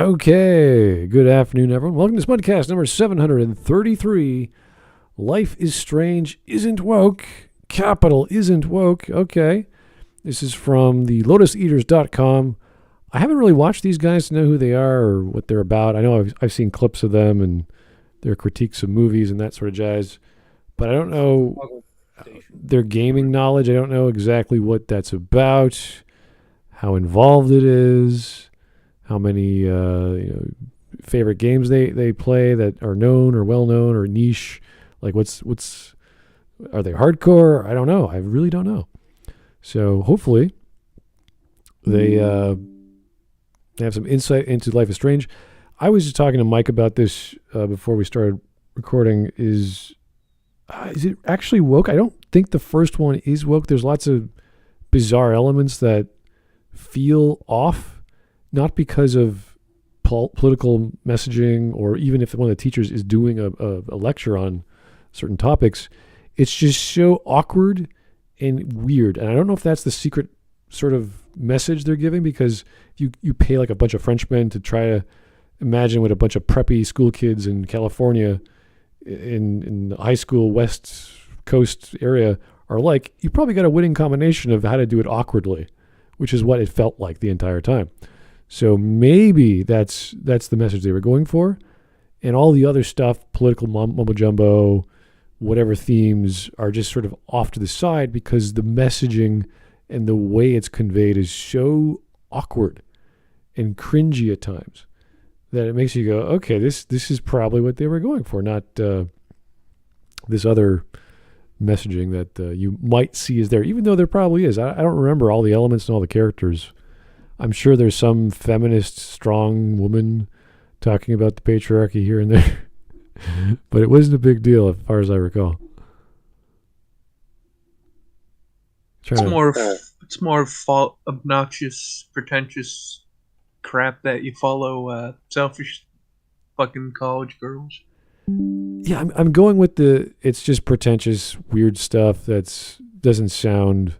Okay, good afternoon, everyone. Welcome to Smudcast number 733. Life is strange, isn't woke. Capital isn't woke. Okay, this is from the Lotuseaters .com. I haven't really watched these guys to know who they are or what they're about. I know I've seen clips of them and their critiques of movies and that sort of jazz, but I don't know their gaming knowledge. I don't know exactly what that's about, how involved it is, how many favorite games they play that are known or well known or niche. Like what's are they hardcore? I don't know. I really don't know. So hopefully they have some insight into Life is Strange. I was just talking to Mike about this before we started recording. Is it actually woke? I don't think the first one is woke. There's lots of bizarre elements that feel off. Not because of political messaging or even if one of the teachers is doing a lecture on certain topics. It's just so awkward and weird. And I don't know if that's the secret sort of message they're giving, because you pay like a bunch of Frenchmen to try to imagine what a bunch of preppy school kids in California in the high school West Coast area are like. You probably got a winning combination of how to do it awkwardly, which is what it felt like the entire time. So maybe that's the message they were going for. And all the other stuff, political mumbo jumbo, whatever themes, are just sort of off to the side because the messaging and the way it's conveyed is so awkward and cringy at times that it makes you go, okay, this is probably what they were going for, not this other messaging that you might see is there, even though there probably is. I don't remember all the elements and all the characters. I'm sure there's some feminist, strong woman talking about the patriarchy here and there, but it wasn't a big deal as far as I recall. It's more obnoxious, pretentious crap that you follow selfish fucking college girls. Yeah, I'm going with it's just pretentious, weird stuff that doesn't sound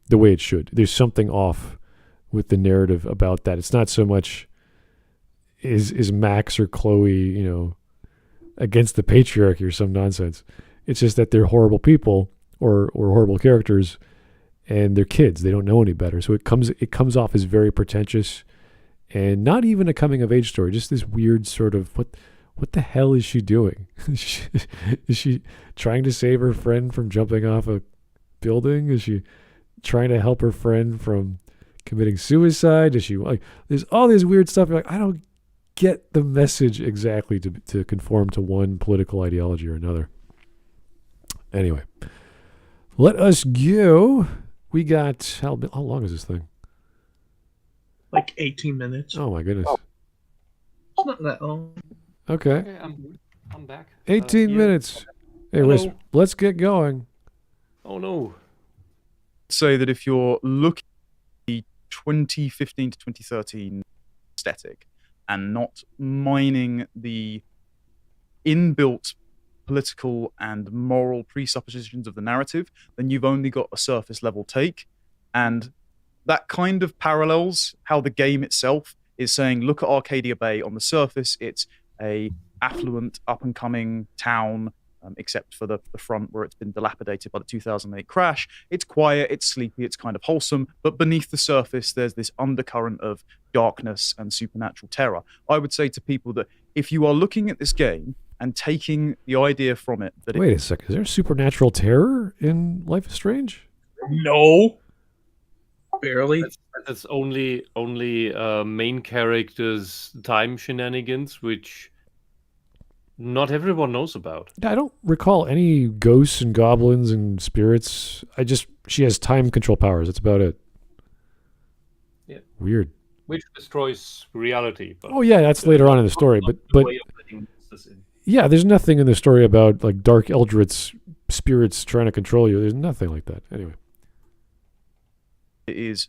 the way it should. There's something off with the narrative about that. It's not so much is Max or Chloe, against the patriarchy or some nonsense. It's just that they're horrible people or horrible characters, and they're kids. They don't know any better. So it comes off as very pretentious and not even a coming of age story. Just this weird sort of what the hell is she doing? Is she trying to save her friend from jumping off a building? Is she trying to help her friend from committing suicide? Does she there's all this weird stuff. You're like, I don't get the message exactly to conform to one political ideology or another. Anyway, let us go. We got how long is this thing? Like 18 minutes. Oh my goodness. It's not that long. Okay, I'm back. 18 minutes. Hey, Whisp, let's get going. Oh no. Say that if you're looking at the 2015 to 2013 aesthetic and not mining the inbuilt political and moral presuppositions of the narrative, then you've only got a surface level take. And that kind of parallels how the game itself is saying, look at Arcadia Bay. On the surface, it's a affluent, up-and-coming town, except for the front where it's been dilapidated by the 2008 crash. It's quiet, it's sleepy, it's kind of wholesome, but beneath the surface, there's this undercurrent of darkness and supernatural terror. I would say to people that if you are looking at this game and taking the idea from it... Wait a second, is there supernatural terror in Life is Strange? No. Barely. That's only main characters' time shenanigans, which not everyone knows about. I don't recall any ghosts and goblins and spirits. She has time control powers. That's about it. Yeah. Weird. Which destroys reality. But oh yeah, that's later on in the story. But yeah, there's nothing in the story about like dark eldritch spirits trying to control you. There's nothing like that. Anyway. It is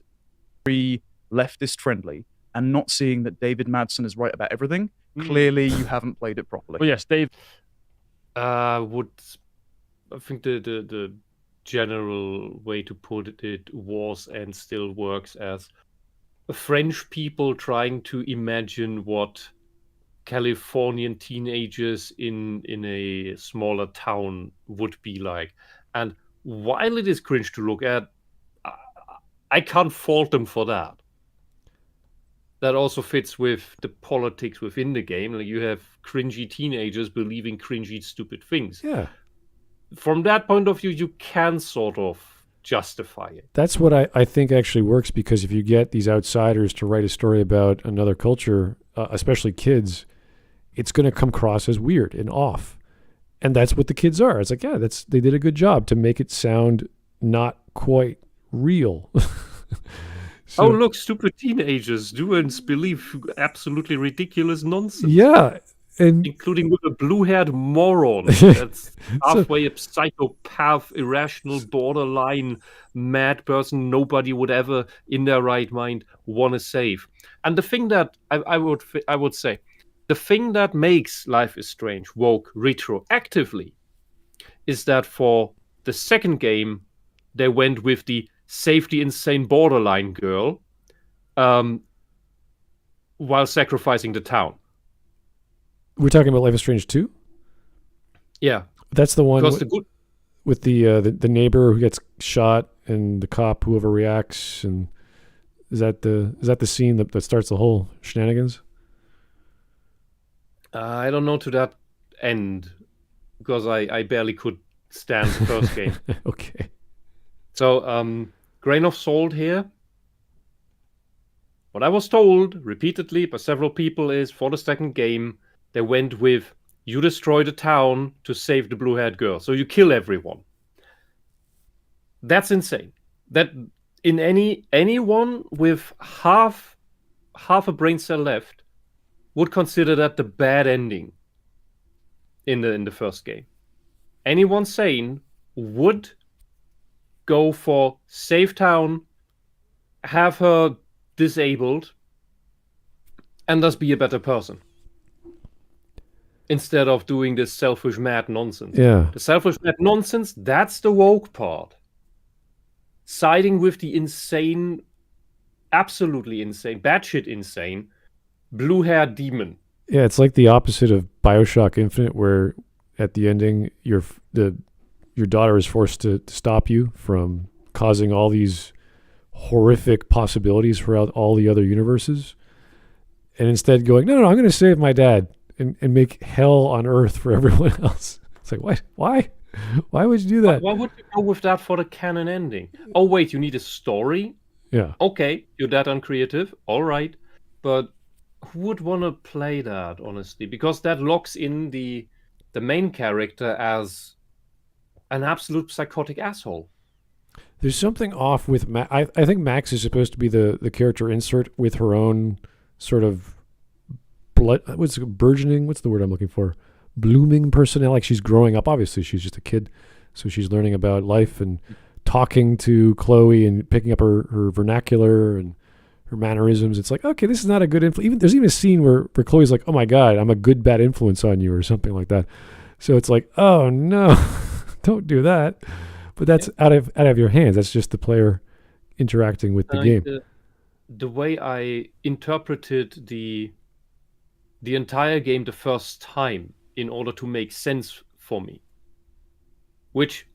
very leftist friendly, and not seeing that David Madsen is right about everything. Clearly, you haven't played it properly. Well, yes, Dave. I think the general way to put it was and still works as French people trying to imagine what Californian teenagers in a smaller town would be like. And while it is cringe to look at, I can't fault them for that. That also fits with the politics within the game. Like, you have cringy teenagers believing cringy, stupid things. Yeah. From that point of view, you can sort of justify it. That's what I think actually works, because if you get these outsiders to write a story about another culture, especially kids, it's going to come across as weird and off. And that's what the kids are. It's like, yeah, they did a good job to make it sound not quite real. So, oh, look, stupid teenagers do and believe absolutely ridiculous nonsense. yeah. And including with a blue-haired moron that's halfway a psychopath, irrational, borderline mad person nobody would ever, in their right mind, want to save. And the thing that I would say, the thing that makes Life is Strange woke retroactively is that for the second game, they went with the save the insane borderline girl while sacrificing the town. we're talking about Life is Strange 2? Yeah. That's the one with the neighbor who gets shot and the cop who overreacts, and is that the scene that starts the whole shenanigans? I don't know to that end, because I barely could stand the first game. Okay. So, grain of salt here. What I was told repeatedly by several people is, for the second game, they went with, you destroy the town to save the blue-haired girl. So you kill everyone. That's insane. That in anyone with half a brain cell left would consider that the bad ending in the first game. Anyone sane would go for save town, have her disabled, and thus be a better person, instead of doing this selfish mad nonsense. Yeah. The selfish mad nonsense, that's the woke part. Siding with the insane, absolutely insane, batshit insane, blue-haired demon. Yeah, it's like the opposite of BioShock Infinite, where at the ending your daughter is forced to stop you from causing all these horrific possibilities for all the other universes, and instead going, no, I'm going to save my dad and make hell on earth for everyone else. It's like, what? Why would you do that? Why would you go with that for the canon ending? Oh, wait, you need a story? Yeah. Okay, you're that uncreative. All right. But who would want to play that, honestly? Because that locks in the main character as an absolute psychotic asshole. There's something off with Max. I think Max is supposed to be the character insert with her own sort of burgeoning, what's the word I'm looking for? Blooming personality. Like, she's growing up. Obviously, she's just a kid. So she's learning about life and talking to Chloe and picking up her vernacular and her mannerisms. It's like, okay, this is not a good influence. There's even a scene where Chloe's like, oh my God, I'm a good, bad influence on you, or something like that. So it's like, oh no, don't do that. But that's out of your hands. That's just the player interacting with the game. The way I interpreted the entire game the first time, in order to make sense for me, which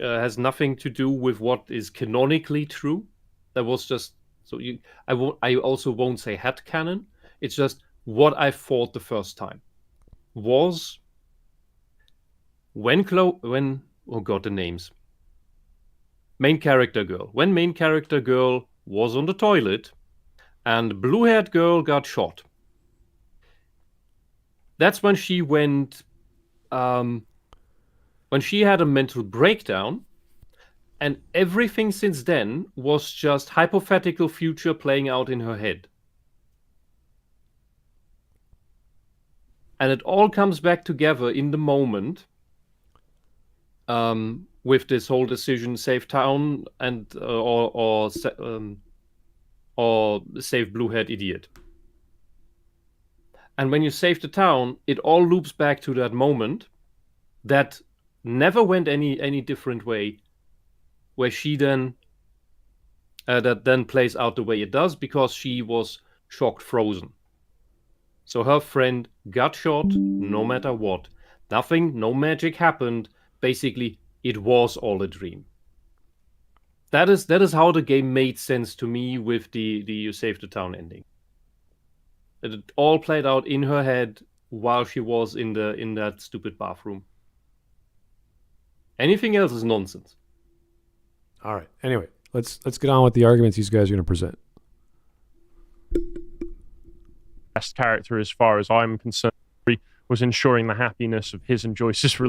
has nothing to do with what is canonically true. That was just I also won't say headcanon. It's just what I thought the first time was when oh god, the names. Main character girl. When main character girl was on the toilet and blue-haired girl got shot. That's when she went, when she had a mental breakdown, and everything since then was just hypothetical future playing out in her head. And it all comes back together in the moment, with this whole decision: save town and or save blue-haired idiot. And when you save the town, it all loops back to that moment that never went any different way, where she then that then plays out the way it does because she was shocked frozen. So her friend got shot no matter what. Nothing, no magic happened. Basically, it was all a dream. That is how the game made sense to me with the you save the town ending. It all played out in her head while she was in that stupid bathroom. Anything else is nonsense. All right. Anyway, let's get on with the arguments these guys are going to present. Best character, as far as I'm concerned, was ensuring the happiness of his and Joyce's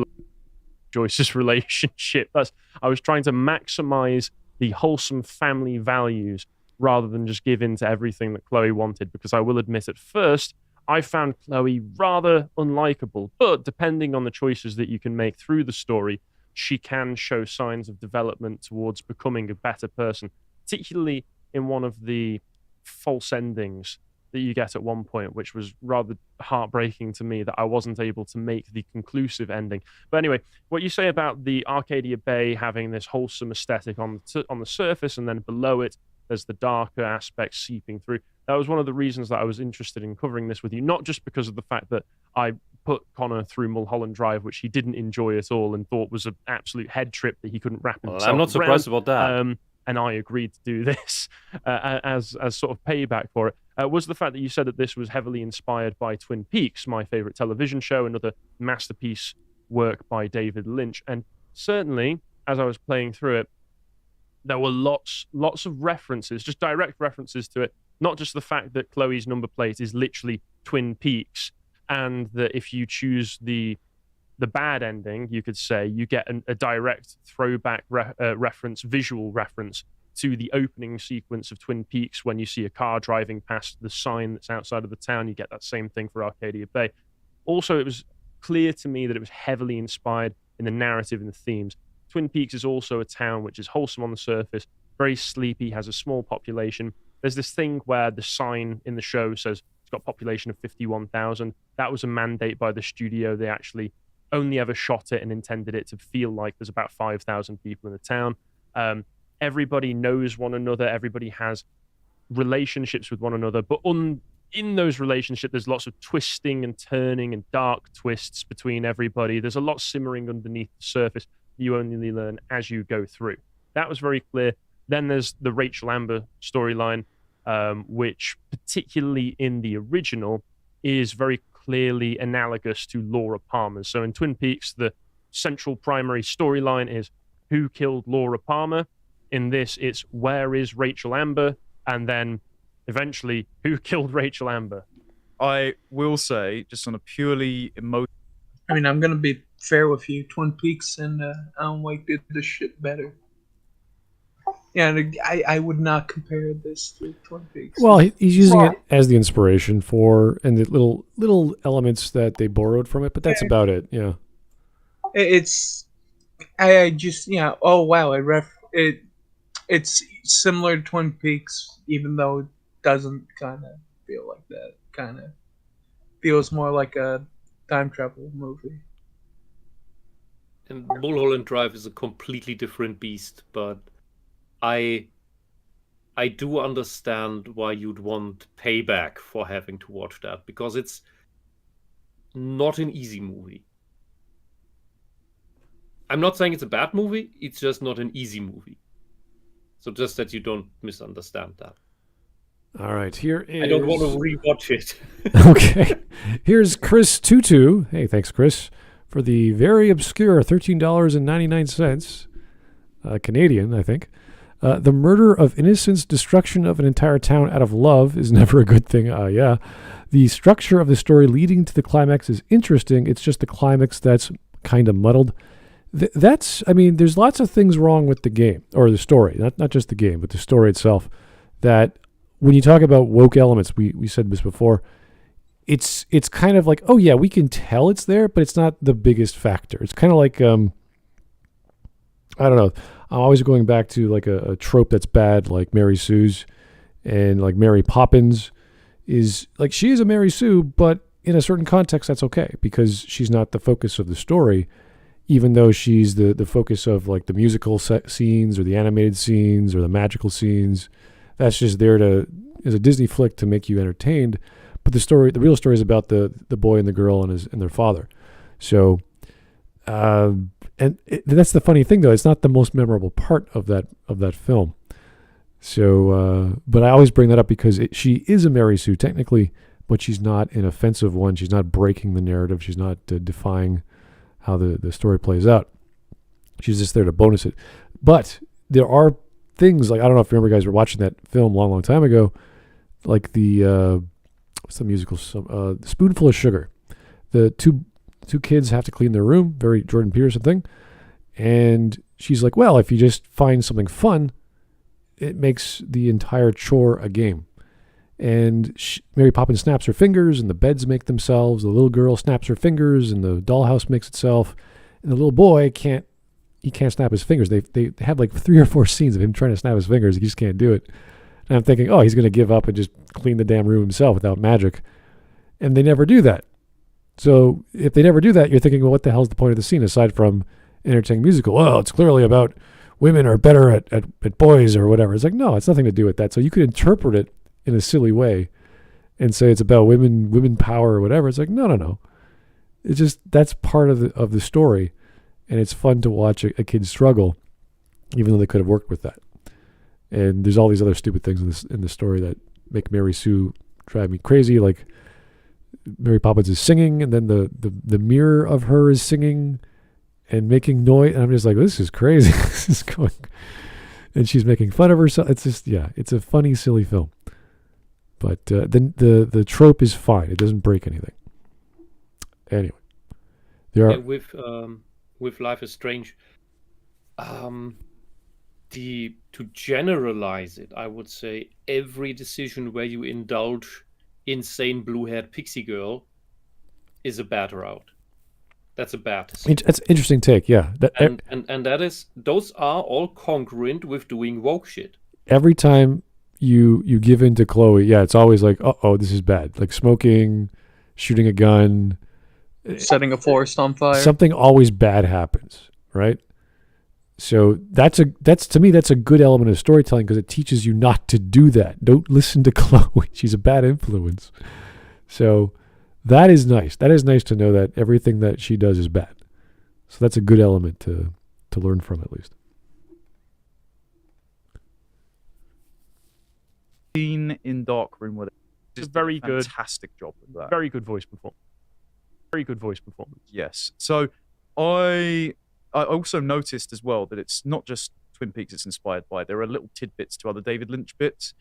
relationship. I was trying to maximize the wholesome family values rather than just give in to everything that Chloe wanted, because I will admit at first I found Chloe rather unlikable, but depending on the choices that you can make through the story, she can show signs of development towards becoming a better person, particularly in one of the false endings that you get at one point, which was rather heartbreaking to me that I wasn't able to make the conclusive ending. But anyway, what you say about the Arcadia Bay having this wholesome aesthetic on the surface, and then below it, there's the darker aspects seeping through. That was one of the reasons that I was interested in covering this with you, not just because of the fact that I put Connor through Mulholland Drive, which he didn't enjoy at all and thought was an absolute head trip that he couldn't wrap himself around. I'm not surprised about that. And I agreed to do this as sort of payback for it, was the fact that you said that this was heavily inspired by Twin Peaks, my favorite television show, another masterpiece work by David Lynch. And certainly, as I was playing through it, there were lots of references, just direct references to it. Not just the fact that Chloe's number plate is literally Twin Peaks, and that if you choose the bad ending, you could say, you get a direct throwback visual reference to the opening sequence of Twin Peaks when you see a car driving past the sign that's outside of the town. You get that same thing for Arcadia Bay. Also, it was clear to me that it was heavily inspired in the narrative and the themes. Twin Peaks is also a town which is wholesome on the surface, very sleepy, has a small population. There's this thing where the sign in the show says it's got a population of 51,000. That was a mandate by the studio. They actually only ever shot it and intended it to feel like there's about 5,000 people in the town. Everybody knows one another. Everybody has relationships with one another. But in those relationships, there's lots of twisting and turning and dark twists between everybody. There's a lot simmering underneath the surface you only learn as you go through. That was very clear. Then there's the Rachel Amber storyline, which particularly in the original is very clearly analogous to Laura Palmer's. So in Twin Peaks, the central primary storyline is who killed Laura Palmer. In this, it's where is Rachel Amber? And then eventually, who killed Rachel Amber? I will say, just on a purely emotional... I mean, I'm going to be fair with you. Twin Peaks and Alan Wake did this shit better. Yeah, I would not compare this to Twin Peaks. Well, he's using it as the inspiration for, and the little elements that they borrowed from it, but that's about it. Yeah. I just, yeah. Oh wow, it's similar to Twin Peaks, even though it doesn't kind of feel like that. Kind of feels more like a time travel movie. And Mulholland Drive is a completely different beast, but I do understand why you'd want payback for having to watch that, because it's not an easy movie. I'm not saying it's a bad movie, it's just not an easy movie. So just that you don't misunderstand that. All right, here is... I don't want to rewatch it. Okay. Here's Chris Tutu. Hey, thanks, Chris, for the very obscure $13.99. Canadian, I think. The murder of innocents, destruction of an entire town out of love is never a good thing. Yeah. The structure of the story leading to the climax is interesting. It's just the climax that's kind of muddled. There's lots of things wrong with the game, or the story, not just the game, but the story itself, that when you talk about woke elements, we said this before, it's kind of like, oh yeah, we can tell it's there, but it's not the biggest factor. It's kind of like, I don't know, I'm always going back to like a trope that's bad, like Mary Sue's, and like Mary Poppins is like, she is a Mary Sue, but in a certain context, that's okay because she's not the focus of the story. even though she's the focus of like the musical scenes or the animated scenes or the magical scenes. That's just there to, as a Disney flick, to make you entertained. But the real story is about the boy and the girl and their father. So, that's the funny thing, though. It's not the most memorable part of that film. So, but I always bring that up because she is a Mary Sue technically, but she's not an offensive one. She's not breaking the narrative. She's not defying how the story plays out. She's just there to bonus it. But there are things like, I don't know if you remember, guys were watching that film a long, long time ago, like the what's the musical? Spoonful of Sugar. The two kids have to clean their room, very Jordan Peterson thing, and she's like, well, if you just find something fun, it makes the entire chore a game. And Mary Poppins snaps her fingers, and the beds make themselves. The little girl snaps her fingers, and the dollhouse makes itself. And the little boy can't snap his fingers. They have like 3 or 4 scenes of him trying to snap his fingers. He just can't do it. And I'm thinking, oh, he's going to give up and just clean the damn room himself without magic. And they never do that. So if they never do that, you're thinking, well, what the hell's the point of the scene aside from entertaining musical? Well, it's clearly about women are better at boys or whatever. It's like, no, it's nothing to do with that. So you could interpret it in a silly way and say it's about women power or whatever. It's like, no. It's just, that's part of the story. And it's fun to watch a kid struggle, even though they could have worked with that. And there's all these other stupid things in the story that make Mary Sue drive me crazy. Like Mary Poppins is singing, and then the mirror of her is singing and making noise. And I'm just like, this is crazy. This is going. And she's making fun of herself. It's just, it's a funny, silly film. But the trope is fine. It doesn't break anything. Anyway, there are with Life is Strange. To generalize it, I would say every decision where you indulge insane blue-haired pixie girl is a bad route. That's a bad decision. That's an interesting take, yeah. And that is, those are all congruent with doing woke shit. Every time you give in to Chloe, it's always like, oh, this is bad. Like smoking, shooting a gun, setting a forest on fire. Something always bad happens, right? So that's to me that's a good element of storytelling because it teaches you not to do that. Don't listen to Chloe. She's a bad influence. So that is nice. That is nice to know that everything that she does is bad. So that's a good element to learn from, at least. Scene in Dark Room with it's very good, fantastic job with that. Very good voice performance. Yes. So I also noticed as well that it's not just Twin Peaks it's inspired by. There are little tidbits to other David Lynch bits.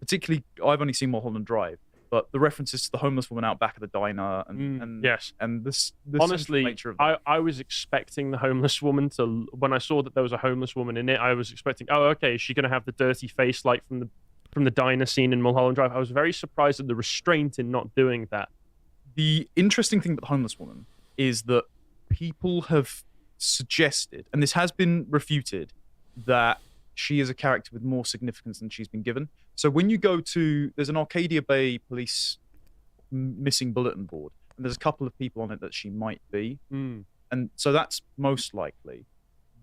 Particularly, I've only seen Mulholland Drive, but the references to the homeless woman out back of the diner and yes, and this honestly, nature of I was expecting the homeless woman to. When I saw that there was a homeless woman in it, I was expecting, oh, okay, is she going to have the dirty face like from the diner scene in Mulholland Drive? I was very surprised at the restraint in not doing that. The interesting thing about the homeless woman is that people have suggested, and this has been refuted, that she is a character with more significance than she's been given. So when you go to, there's an Arcadia Bay police missing bulletin board, and there's a couple of people on it that she might be. And so that's most likely.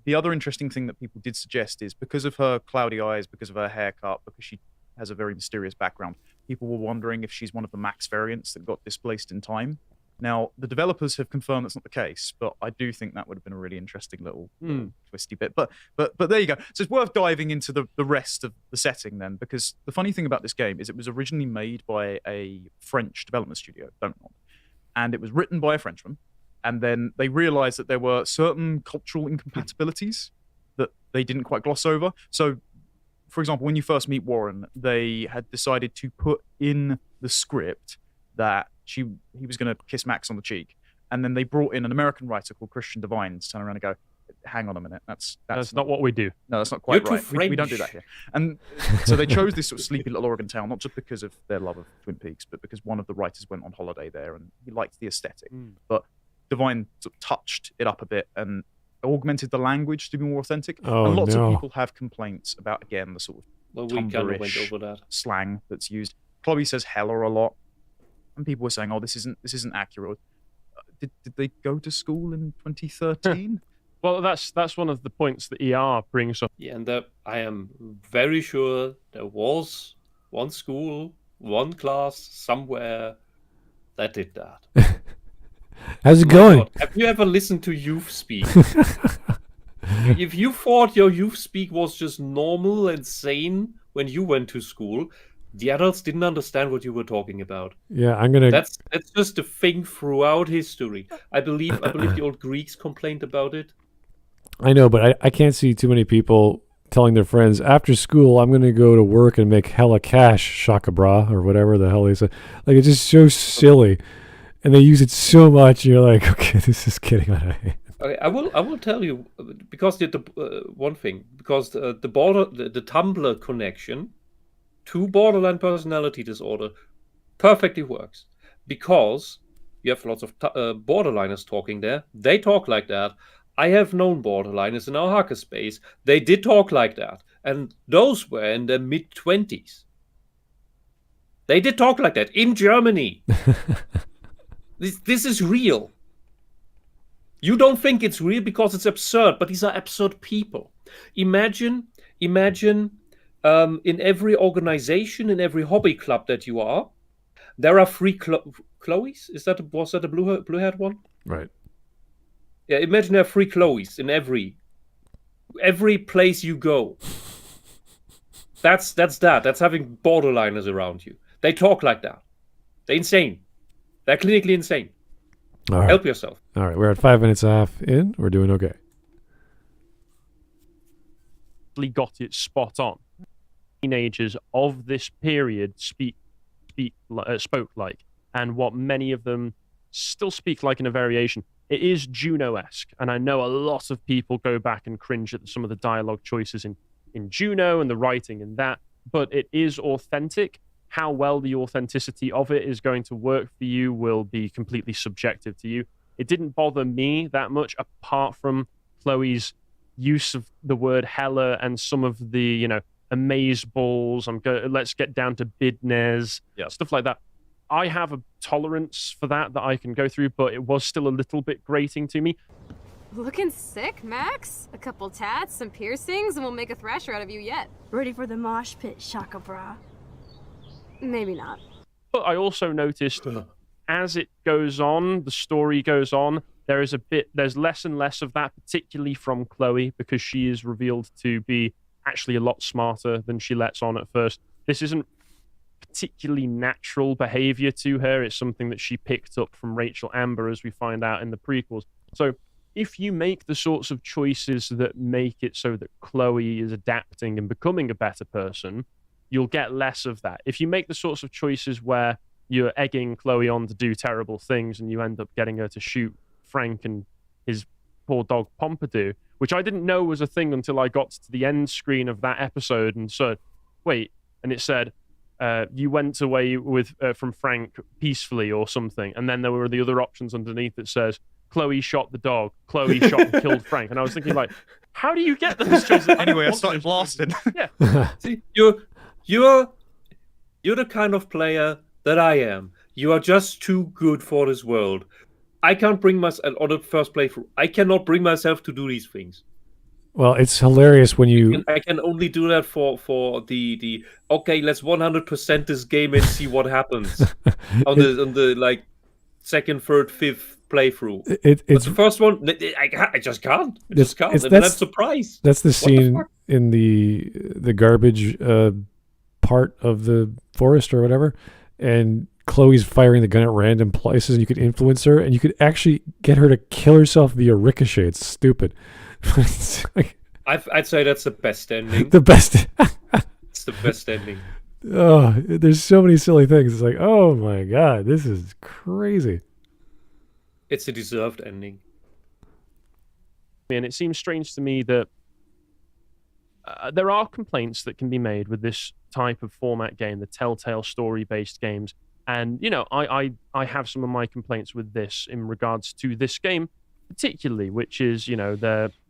The other interesting thing that people did suggest is because of her cloudy eyes, because of her haircut, because she has a very mysterious background, people were wondering if she's one of the Max variants that got displaced in time. Now, the developers have confirmed that's not the case, but I do think that would have been a really interesting little twisty bit. But there you go. So it's worth diving into the rest of the setting then, because the funny thing about this game is it was originally made by a French development studio, Dunn, and it was written by a Frenchman. And then they realized that there were certain cultural incompatibilities that they didn't quite gloss over. So, for example, when you first meet Warren, they had decided to put in the script that he was going to kiss Max on the cheek, and then they brought in an American writer called Christian Devine to turn around and go, hang on a minute, that's not what we do. No, that's not quite right. We don't do that here. And so they chose this sort of sleepy little Oregon town, not just because of their love of Twin Peaks, but because one of the writers went on holiday there and he liked the aesthetic. But Devine sort of touched it up a bit and augmented the language to be more authentic. And lots of people have complaints about, again, the sort of we kind of went over that slang that's used. Chloe says hella a lot. And people were saying, "Oh, this isn't accurate." did they go to school in 2013? Well, that's one of the points that ER brings up. Yeah, and I am very sure there was one school, one class somewhere that did that. How's it My going? God, have you ever listened to youth speak? If you thought your youth speak was just normal and sane when you went to school, the adults didn't understand what you were talking about. Yeah, I'm gonna. That's just a thing throughout history. I believe the old Greeks complained about it. I know, but I can't see too many people telling their friends after school I'm gonna go to work and make hella cash, shaka bra, or whatever the hell they say. Like, it's just so silly, and they use it so much. You're like, okay, this is getting out of hand. Okay, I will tell you because the one thing, because the Tumblr connection to borderline personality disorder perfectly works, because you have lots of borderliners talking there. They talk like that. I have known borderliners in our hackerspace. They did talk like that, and those were in their mid-20s. They did talk like that in Germany. This is real. You don't think it's real because it's absurd, but these are absurd people. Imagine in every organization, in every hobby club that you are, there are 3 Chloes. Was that a blue-haired one? Right. Yeah, imagine there are 3 Chloes in every place you go. That's that. That's having borderliners around you. They talk like that. They're insane. They're clinically insane. All right. Help yourself. All right. We're at 5 minutes off in. We're doing okay. Got it spot on. Teenagers of this period spoke like, and what many of them still speak like in a variation. It is Juno-esque, and I know a lot of people go back and cringe at some of the dialogue choices in Juno and the writing in that, but it is authentic. How well the authenticity of it is going to work for you will be completely subjective to you. It didn't bother me that much, apart from Chloe's use of the word hella and some of the, amaze balls. Let's get down to bidness, stuff like that. I have a tolerance for that I can go through, but it was still a little bit grating to me. Looking sick, Max? A couple tats, some piercings, and we'll make a thrasher out of you yet. Ready for the mosh pit, Shaka Bra. Maybe not. But I also noticed as it goes on, the story goes on, there's less and less of that, particularly from Chloe, because she is revealed to be actually a lot smarter than she lets on at first. This isn't particularly natural behavior to her. It's something that she picked up from Rachel Amber, as we find out in the prequels. So if you make the sorts of choices that make it so that Chloe is adapting and becoming a better person, you'll get less of that. If you make the sorts of choices where you're egging Chloe on to do terrible things and you end up getting her to shoot Frank and his poor dog Pompidou, which I didn't know was a thing until I got to the end screen of that episode and said, wait, and it said, you went away from Frank peacefully or something, and then there were the other options underneath that says, Chloe shot the dog, Chloe shot and killed Frank, and I was thinking, like, how do you get those choices? Anyway, I started blasting. Yeah. See, you're the kind of player that I am. You are just too good for this world. I can't bring myself on the first playthrough. I cannot bring myself to do these things. Well, it's hilarious when you. I can only do that for the okay. Let's 100% this game and see what happens on the like second, third, fifth playthrough. It's the first one. I just can't. I just can't. And then I'm surprised. That's the scene in the garbage part of the forest or whatever, and Chloe's firing the gun at random places, and you could influence her, and you could actually get her to kill herself via ricochet. It's stupid. It's like, I'd say that's the best ending. The best. It's the best ending. Oh, there's so many silly things. It's like, oh my god, this is crazy. It's a deserved ending. And it seems strange to me that there are complaints that can be made with this type of format game, the Telltale story-based games. And, I have some of my complaints with this in regards to this game, particularly, which is,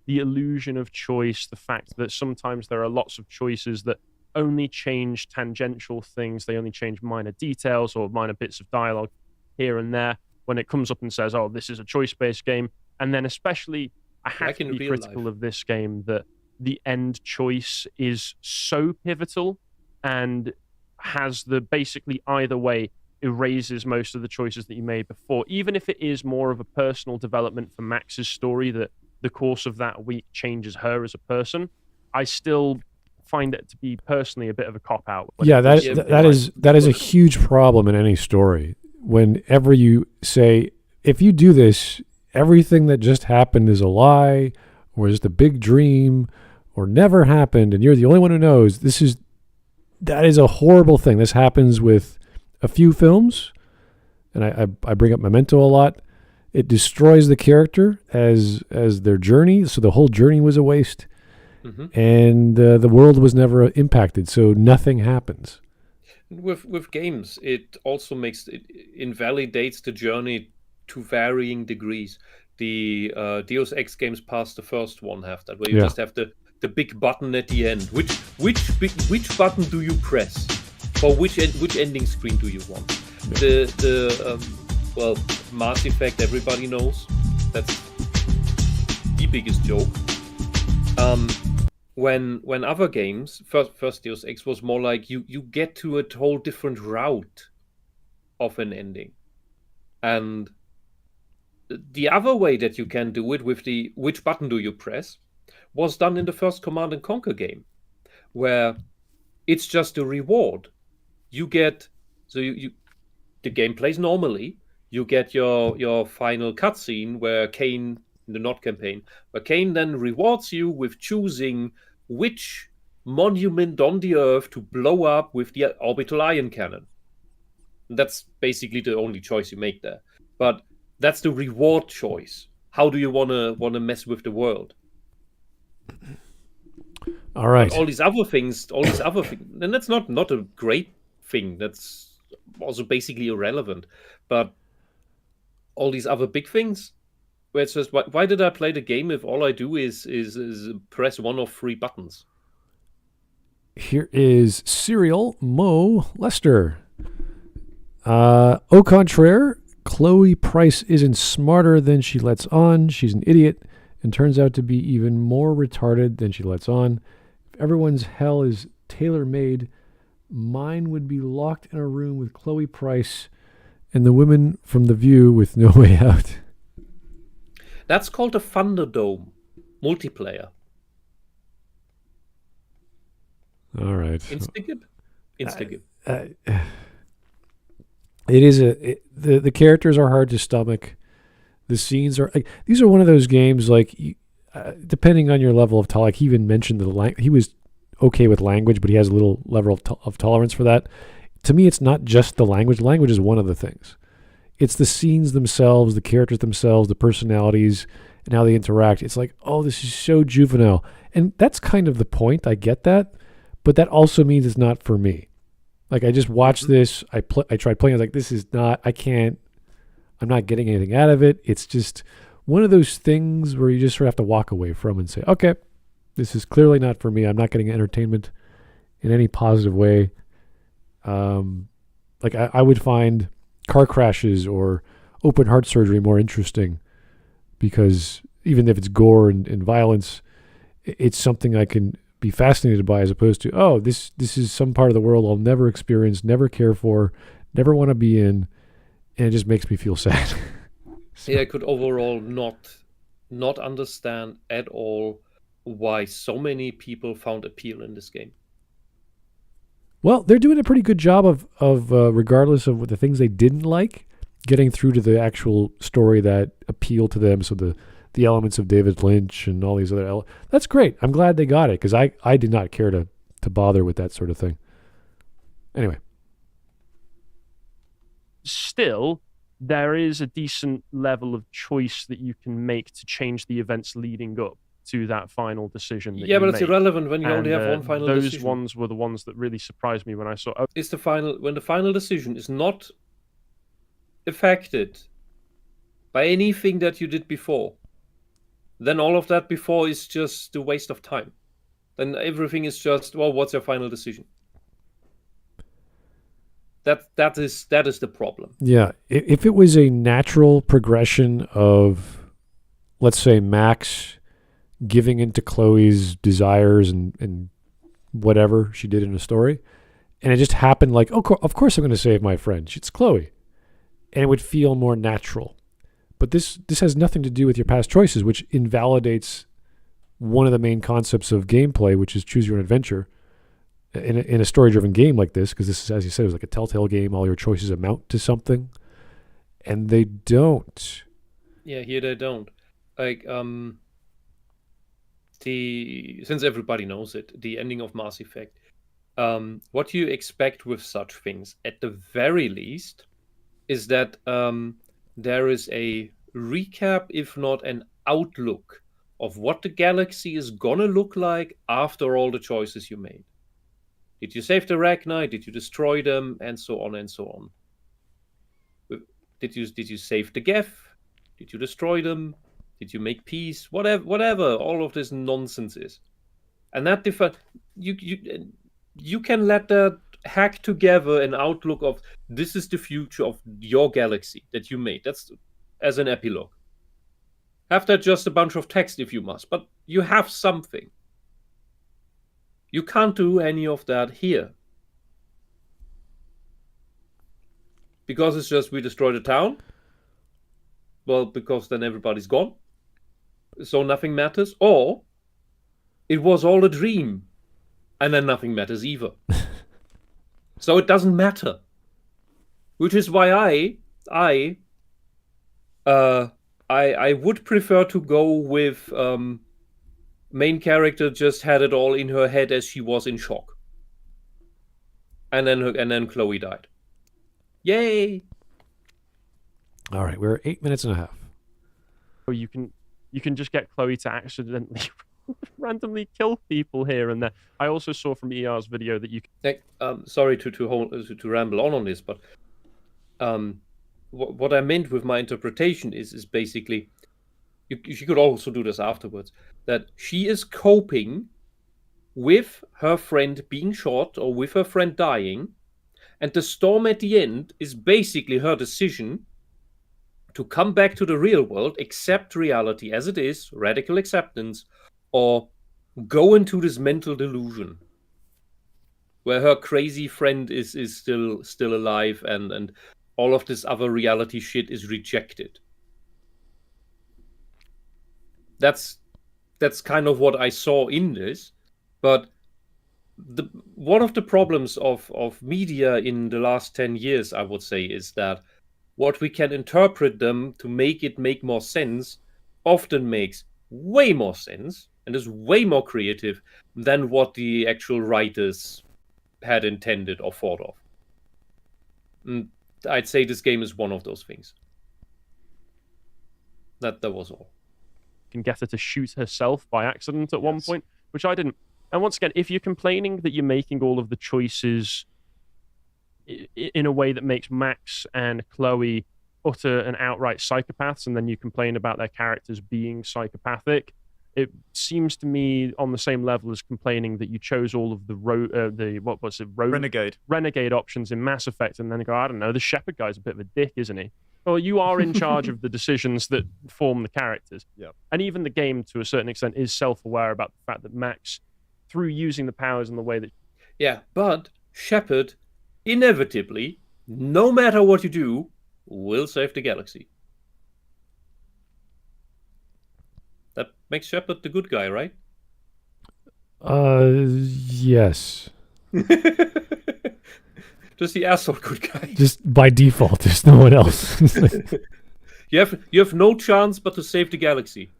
the illusion of choice, the fact that sometimes there are lots of choices that only change tangential things, they only change minor details or minor bits of dialogue here and there. when it comes up and says, "Oh, this is a choice-based game," and then especially I have Like to in be real critical life. of this game that the end choice is so pivotal and has the basically either way erases most of the choices that you made before, even if it is more of a personal development for Max's story that the course of that week changes her as a person. I still find it to be personally a bit of a cop out. Yeah, that is a huge problem in any story. Whenever you say, if you do this, everything that just happened is a lie, or just a big dream, or never happened, and you're the only one who knows. That is a horrible thing. This happens with a few films, and I bring up Memento a lot. It destroys the character as their journey, so the whole journey was a waste, and the world was never impacted, so nothing happens. With games, it also invalidates the journey to varying degrees. The Deus Ex games past the first one have that, where you just have the big button at the end. Which button do you press? For which ending screen do you want? Well, Mass Effect, everybody knows. That's the biggest joke. When other games, first Deus Ex was more like you get to a whole different route of an ending. And the other way that you can do it with the which button do you press was done in the first Command & Conquer game, where it's just a reward. You get, the game plays normally. You get your final cutscene where Kane, in the Nod campaign, where Kane then rewards you with choosing which monument on the Earth to blow up with the orbital ion cannon. And that's basically the only choice you make there. But that's the reward choice. How do you wanna mess with the world? All right. All these other things, and that's not a great thing. That's also basically irrelevant. But all these other big things, where it's just, why did I play the game if all I do is press one of 3 buttons? Here is Serial Mo Lester. Au contraire, Chloe Price isn't smarter than she lets on. She's an idiot and turns out to be even more retarded than she lets on. If everyone's hell is tailor-made, mine would be locked in a room with Chloe Price and the women from The View with no way out. That's called a Thunderdome multiplayer. All right. Instagib. It is the characters are hard to stomach. The scenes are like, these are one of those games like depending on your level of tolerance. Like he even mentioned he was okay with language, but he has a little level of tolerance for that. To me, it's not just the language. Language is one of the things. It's the scenes themselves, the characters themselves, the personalities, and how they interact. It's like, oh, this is so juvenile, and that's kind of the point. I get that, but that also means it's not for me. Like I just watched this. I tried playing. I was like, this is not. I'm not getting anything out of it. It's just one of those things where you just sort of have to walk away from and say, okay, this is clearly not for me. I'm not getting entertainment in any positive way. Like I would find car crashes or open heart surgery more interesting because even if it's gore and violence, it's something I can be fascinated by as opposed to, oh, this is some part of the world I'll never experience, never care for, never want to be in, and it just makes me feel sad. So. Yeah, I could overall not understand at all why so many people found appeal in this game. Well, they're doing a pretty good job of regardless of what the things they didn't like, getting through to the actual story that appealed to them. So the elements of David Lynch and all these other elements. That's great. I'm glad they got it because I did not care to bother with that sort of thing. Anyway. Still, there is a decent level of choice that you can make to change the events leading up to that final decision. Yeah, but it's irrelevant when you only have one final decision. Those ones were the ones that really surprised me when I saw. It's when the final decision is not affected by anything that you did before. Then all of that before is just a waste of time. Then everything is just, well, what's your final decision? That is the problem. Yeah. If it was a natural progression of, let's say, Max giving into Chloe's desires and whatever she did in the story, and it just happened like, oh, of course I'm going to save my friend. It's Chloe. And it would feel more natural. But this has nothing to do with your past choices, which invalidates one of the main concepts of gameplay, which is choose your own adventure in a story-driven game like this, because this is, as you said, it was like a Telltale game. All your choices amount to something, and they don't. Yeah, here they don't. Like, since everybody knows it, the ending of Mass Effect. What you expect with such things, at the very least, is that there is a recap, if not an outlook, of what the galaxy is gonna look like after all the choices you made. Did you save the Ragnar? Did you destroy them? And so on and so on. Did you save the Geth? Did you destroy them? Did you make peace? Whatever all of this nonsense is. And that you can let that hack together an outlook of this is the future of your galaxy that you made. That's as an epilogue. Have that just a bunch of text if you must, but you have something. You can't do any of that here. Because it's just we destroy the town. Well, because then everybody's gone. So nothing matters. Or it was all a dream. And then nothing matters either. So it doesn't matter. Which is why I would prefer to go with main character just had it all in her head as she was in shock. And then Chloe died. Yay! All right, we're 8 minutes and a half. Or you can just get Chloe to accidentally randomly kill people here and there. I also saw from ER's video that you can... sorry to ramble on this, but what I meant with my interpretation is basically, you could also do this afterwards, that she is coping with her friend being shot or with her friend dying, and the storm at the end is basically her decision to come back to the real world, accept reality as it is, radical acceptance, or go into this mental delusion where her crazy friend is still alive and all of this other reality shit is rejected. That's kind of what I saw in this, but one of the problems of media in the last 10 years, I would say, is that what we can interpret them to make it make more sense often makes way more sense and is way more creative than what the actual writers had intended or thought of. And I'd say this game is one of those things. That was all. Can get her to shoot herself by accident at one point, which I didn't. And once again, if you're complaining that you're making all of the choices in a way that makes Max and Chloe utter and outright psychopaths, and then you complain about their characters being psychopathic, it seems to me on the same level as complaining that you chose all of the renegade options in Mass Effect, and then go, I don't know, the Shepherd guy's a bit of a dick, isn't he? Well, you are in charge of the decisions that form the characters. Yeah. And even the game, to a certain extent, is self-aware about the fact that Max, through using the powers in the way that... Yeah, but Shepard, inevitably, no matter what you do, will save the galaxy. That makes Shepard the good guy, right? Yes. Just the asshole good guy. Just by default, there's no one else. You have no chance but to save the galaxy.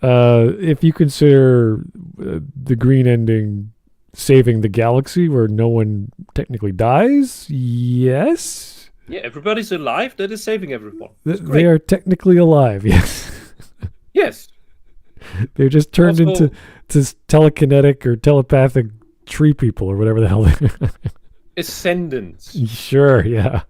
If you consider the green ending saving the galaxy where no one technically dies, yes. Yeah, everybody's alive. That is saving everyone. They are technically alive, yes. Yes. They're just turned into telekinetic or telepathic tree people or whatever the hell they are. Ascendants. Sure, yeah.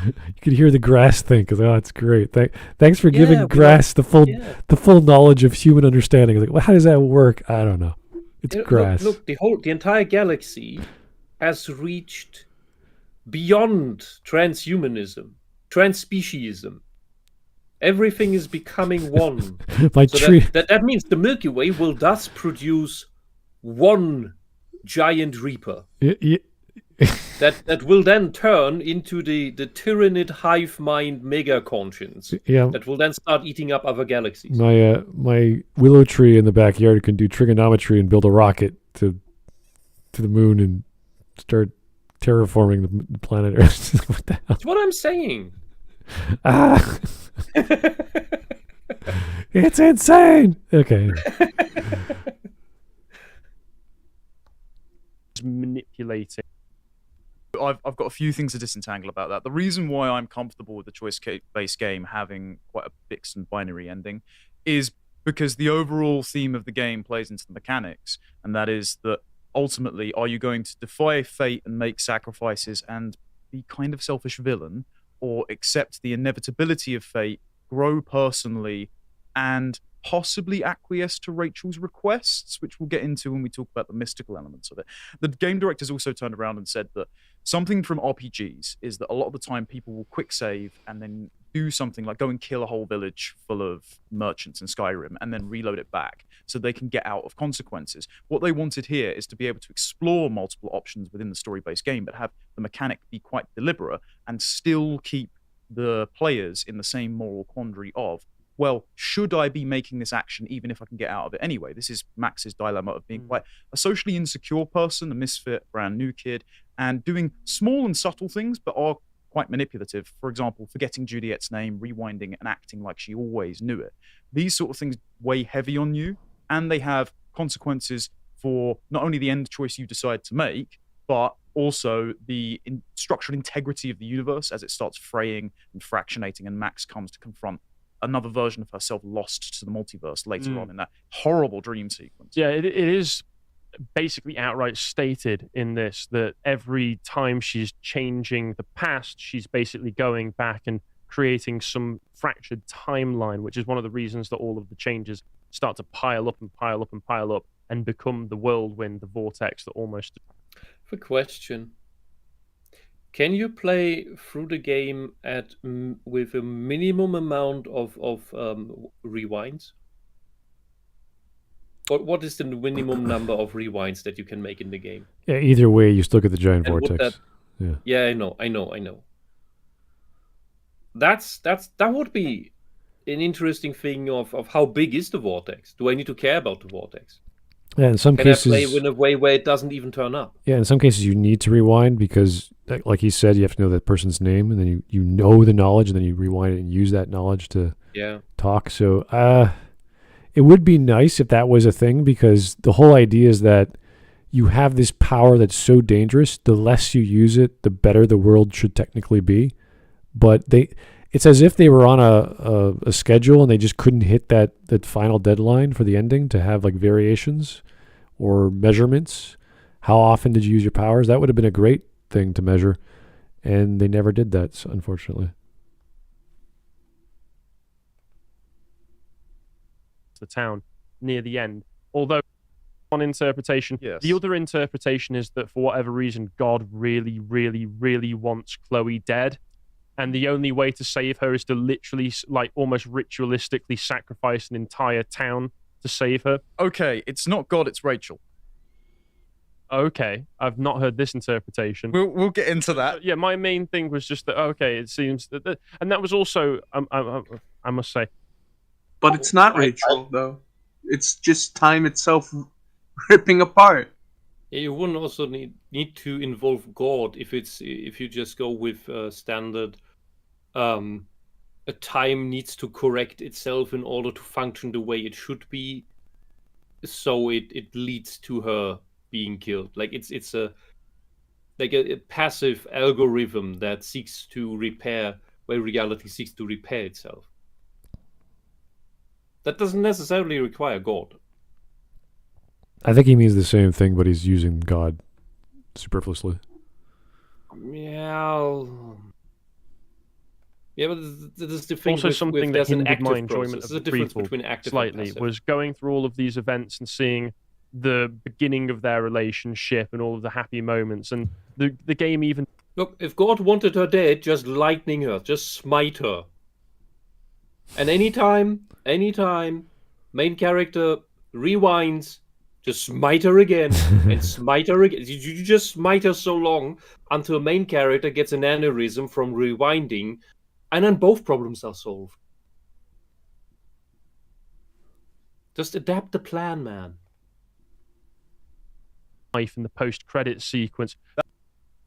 You could hear the grass think, oh, it's great. Thanks for giving grass the full knowledge of human understanding. Like, well, how does that work? I don't know. It's grass. Look, the entire galaxy has reached beyond transhumanism, transspeciesism. Everything is becoming one. That means the Milky Way will thus produce one giant reaper. that will then turn into the tyrannid hive mind mega conscience. Yeah. That will then start eating up other galaxies. My willow tree in the backyard can do trigonometry and build a rocket to the moon and start terraforming the planet Earth. What the hell? That's what I'm saying. It's insane. Okay. Manipulating. I've got a few things to disentangle about that. The reason why I'm comfortable with the choice-based game having quite a fixed and binary ending is because the overall theme of the game plays into the mechanics, and that is that ultimately, are you going to defy fate and make sacrifices and be kind of selfish villain, or accept the inevitability of fate, grow personally, and possibly acquiesce to Rachel's requests, which we'll get into when we talk about the mystical elements of it. The game directors also turned around and said that something from RPGs is that a lot of the time people will quick save and then do something like go and kill a whole village full of merchants in Skyrim and then reload it back so they can get out of consequences. What they wanted here is to be able to explore multiple options within the story-based game, but have the mechanic be quite deliberate and still keep the players in the same moral quandary of, well, should I be making this action even if I can get out of it anyway? This is Max's dilemma of being quite a socially insecure person, a misfit, brand new kid, and doing small and subtle things, but are quite manipulative. For example, forgetting Juliet's name, rewinding and acting like she always knew it. These sort of things weigh heavy on you, and they have consequences for not only the end choice you decide to make, but also the structural integrity of the universe as it starts fraying and fractionating, and Max comes to confront another version of herself lost to the multiverse later on in that horrible dream sequence. Yeah, it is basically outright stated in this that every time she's changing the past, she's basically going back and creating some fractured timeline, which is one of the reasons that all of the changes start to pile up and pile up and pile up and become the whirlwind, the vortex that almost... For question. Can you play through the game with a minimum amount of rewinds? What is the minimum number of rewinds that you can make in the game? Yeah, either way, you still get the giant And vortex. Yeah, I know. That would be an interesting thing of how big is the vortex? Do I need to care about the vortex? Yeah, in some Can cases, I play in a way where it doesn't even turn up? Yeah, in some cases you need to rewind because, like he said, you have to know that person's name, and then you know the knowledge, and then you rewind it and use that knowledge to talk. So it would be nice if that was a thing, because the whole idea is that you have this power that's so dangerous. The less you use it, the better the world should technically be. But it's as if they were on a schedule and they just couldn't hit that final deadline for the ending to have like variations or measurements. How often did you use your powers? That would have been a great thing to measure, and they never did that, unfortunately. The town near the end, although one interpretation, the other interpretation is that for whatever reason God really, really, really wants Chloe dead. And the only way to save her is to literally, like, almost ritualistically sacrifice an entire town to save her. Okay, it's not God, it's Rachel. Okay, I've not heard this interpretation. We'll get into that. Yeah, my main thing was just that, okay, it seems that... And that was also, I must say... But it's not Rachel, though. It's just time itself ripping apart. You wouldn't also need to involve God if you just go with standard. A time needs to correct itself in order to function the way it should be, so it leads to her being killed. Like it's a passive algorithm that seeks to repair where reality seeks to repair itself. That doesn't necessarily require God. I think he means the same thing, but he's using God superfluously. Yeah, but there's the thing also with, something with, that hindered my process. enjoyment There's of a the difference prequel between active slightly and passive. was going through all of these events and seeing the beginning of their relationship and all of the happy moments. And the game even... Look, if God wanted her dead, just lightning her, just smite her. And anytime main character rewinds, just smite her again and smite her again. You just smite her so long until main character gets an aneurysm from rewinding, and then both problems are solved. Just adapt the plan, man. Life in the post-credit sequence,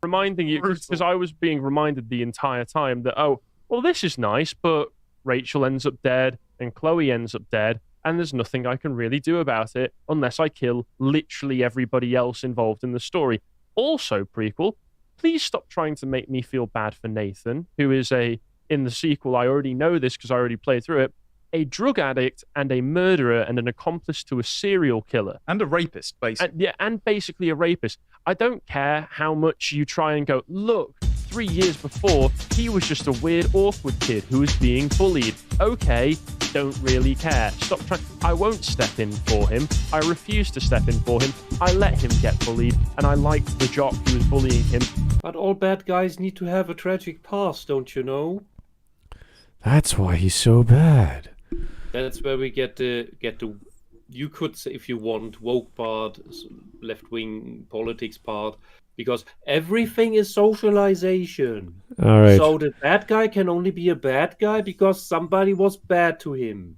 reminding you, because I was being reminded the entire time that, oh, well, this is nice, but Rachel ends up dead and Chloe ends up dead, and there's nothing I can really do about it unless I kill literally everybody else involved in the story. Also, prequel, please stop trying to make me feel bad for Nathan, who is in the sequel, I already know this because I already played through it, a drug addict and a murderer and an accomplice to a serial killer. And a rapist, basically. And basically a rapist. I don't care how much you try and go, look, 3 years before, he was just a weird, awkward kid who was being bullied. Okay, don't really care. Stop trying. I won't step in for him. I refuse to step in for him. I let him get bullied, and I liked the jock who was bullying him. But all bad guys need to have a tragic past, don't you know? That's why he's so bad. That's where we get the you could say, if you want, woke part, left-wing politics part, because everything is socialization. All right. So the bad guy can only be a bad guy because somebody was bad to him.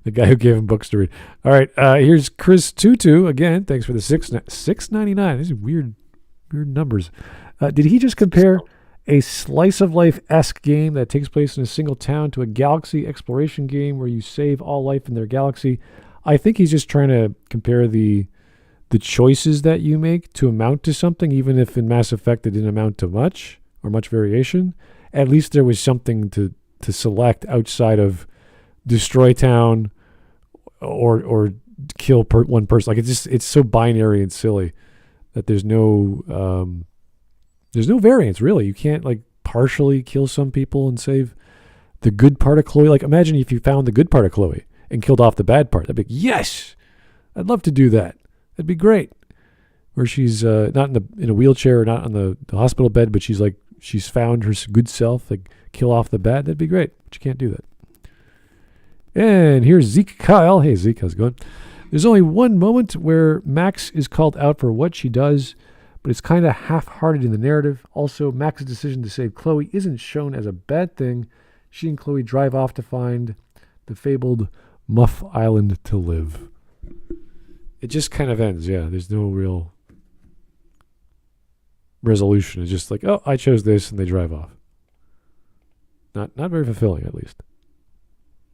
The guy who gave him books to read. All right, here's Chris Tutu again. Thanks for the $6.99. These are weird numbers. Did he just compare a slice of life-esque game that takes place in a single town to a galaxy exploration game where you save all life in their galaxy? I think he's just trying to compare the choices that you make to amount to something, even if in Mass Effect it didn't amount to much or much variation. At least there was something to select outside of destroy town or kill one person. Like it's so binary and silly that there's no variance, really. You can't like partially kill some people and save the good part of Chloe. Like imagine if you found the good part of Chloe and killed off the bad part. That'd be yes, I'd love to do that. That'd be great. Where she's not in a wheelchair or not on the hospital bed, but she's found her good self. Like kill off the bad. That'd be great. But you can't do that. And here's Zeke Kyle. Hey Zeke, how's it going? There's only one moment where Max is called out for what she does, but it's kind of half-hearted in the narrative. Also, Max's decision to save Chloe isn't shown as a bad thing. She and Chloe drive off to find the fabled Muff Island to live. It just kind of ends, yeah. There's no real resolution. It's just like, oh, I chose this, and they drive off. Not very fulfilling, at least.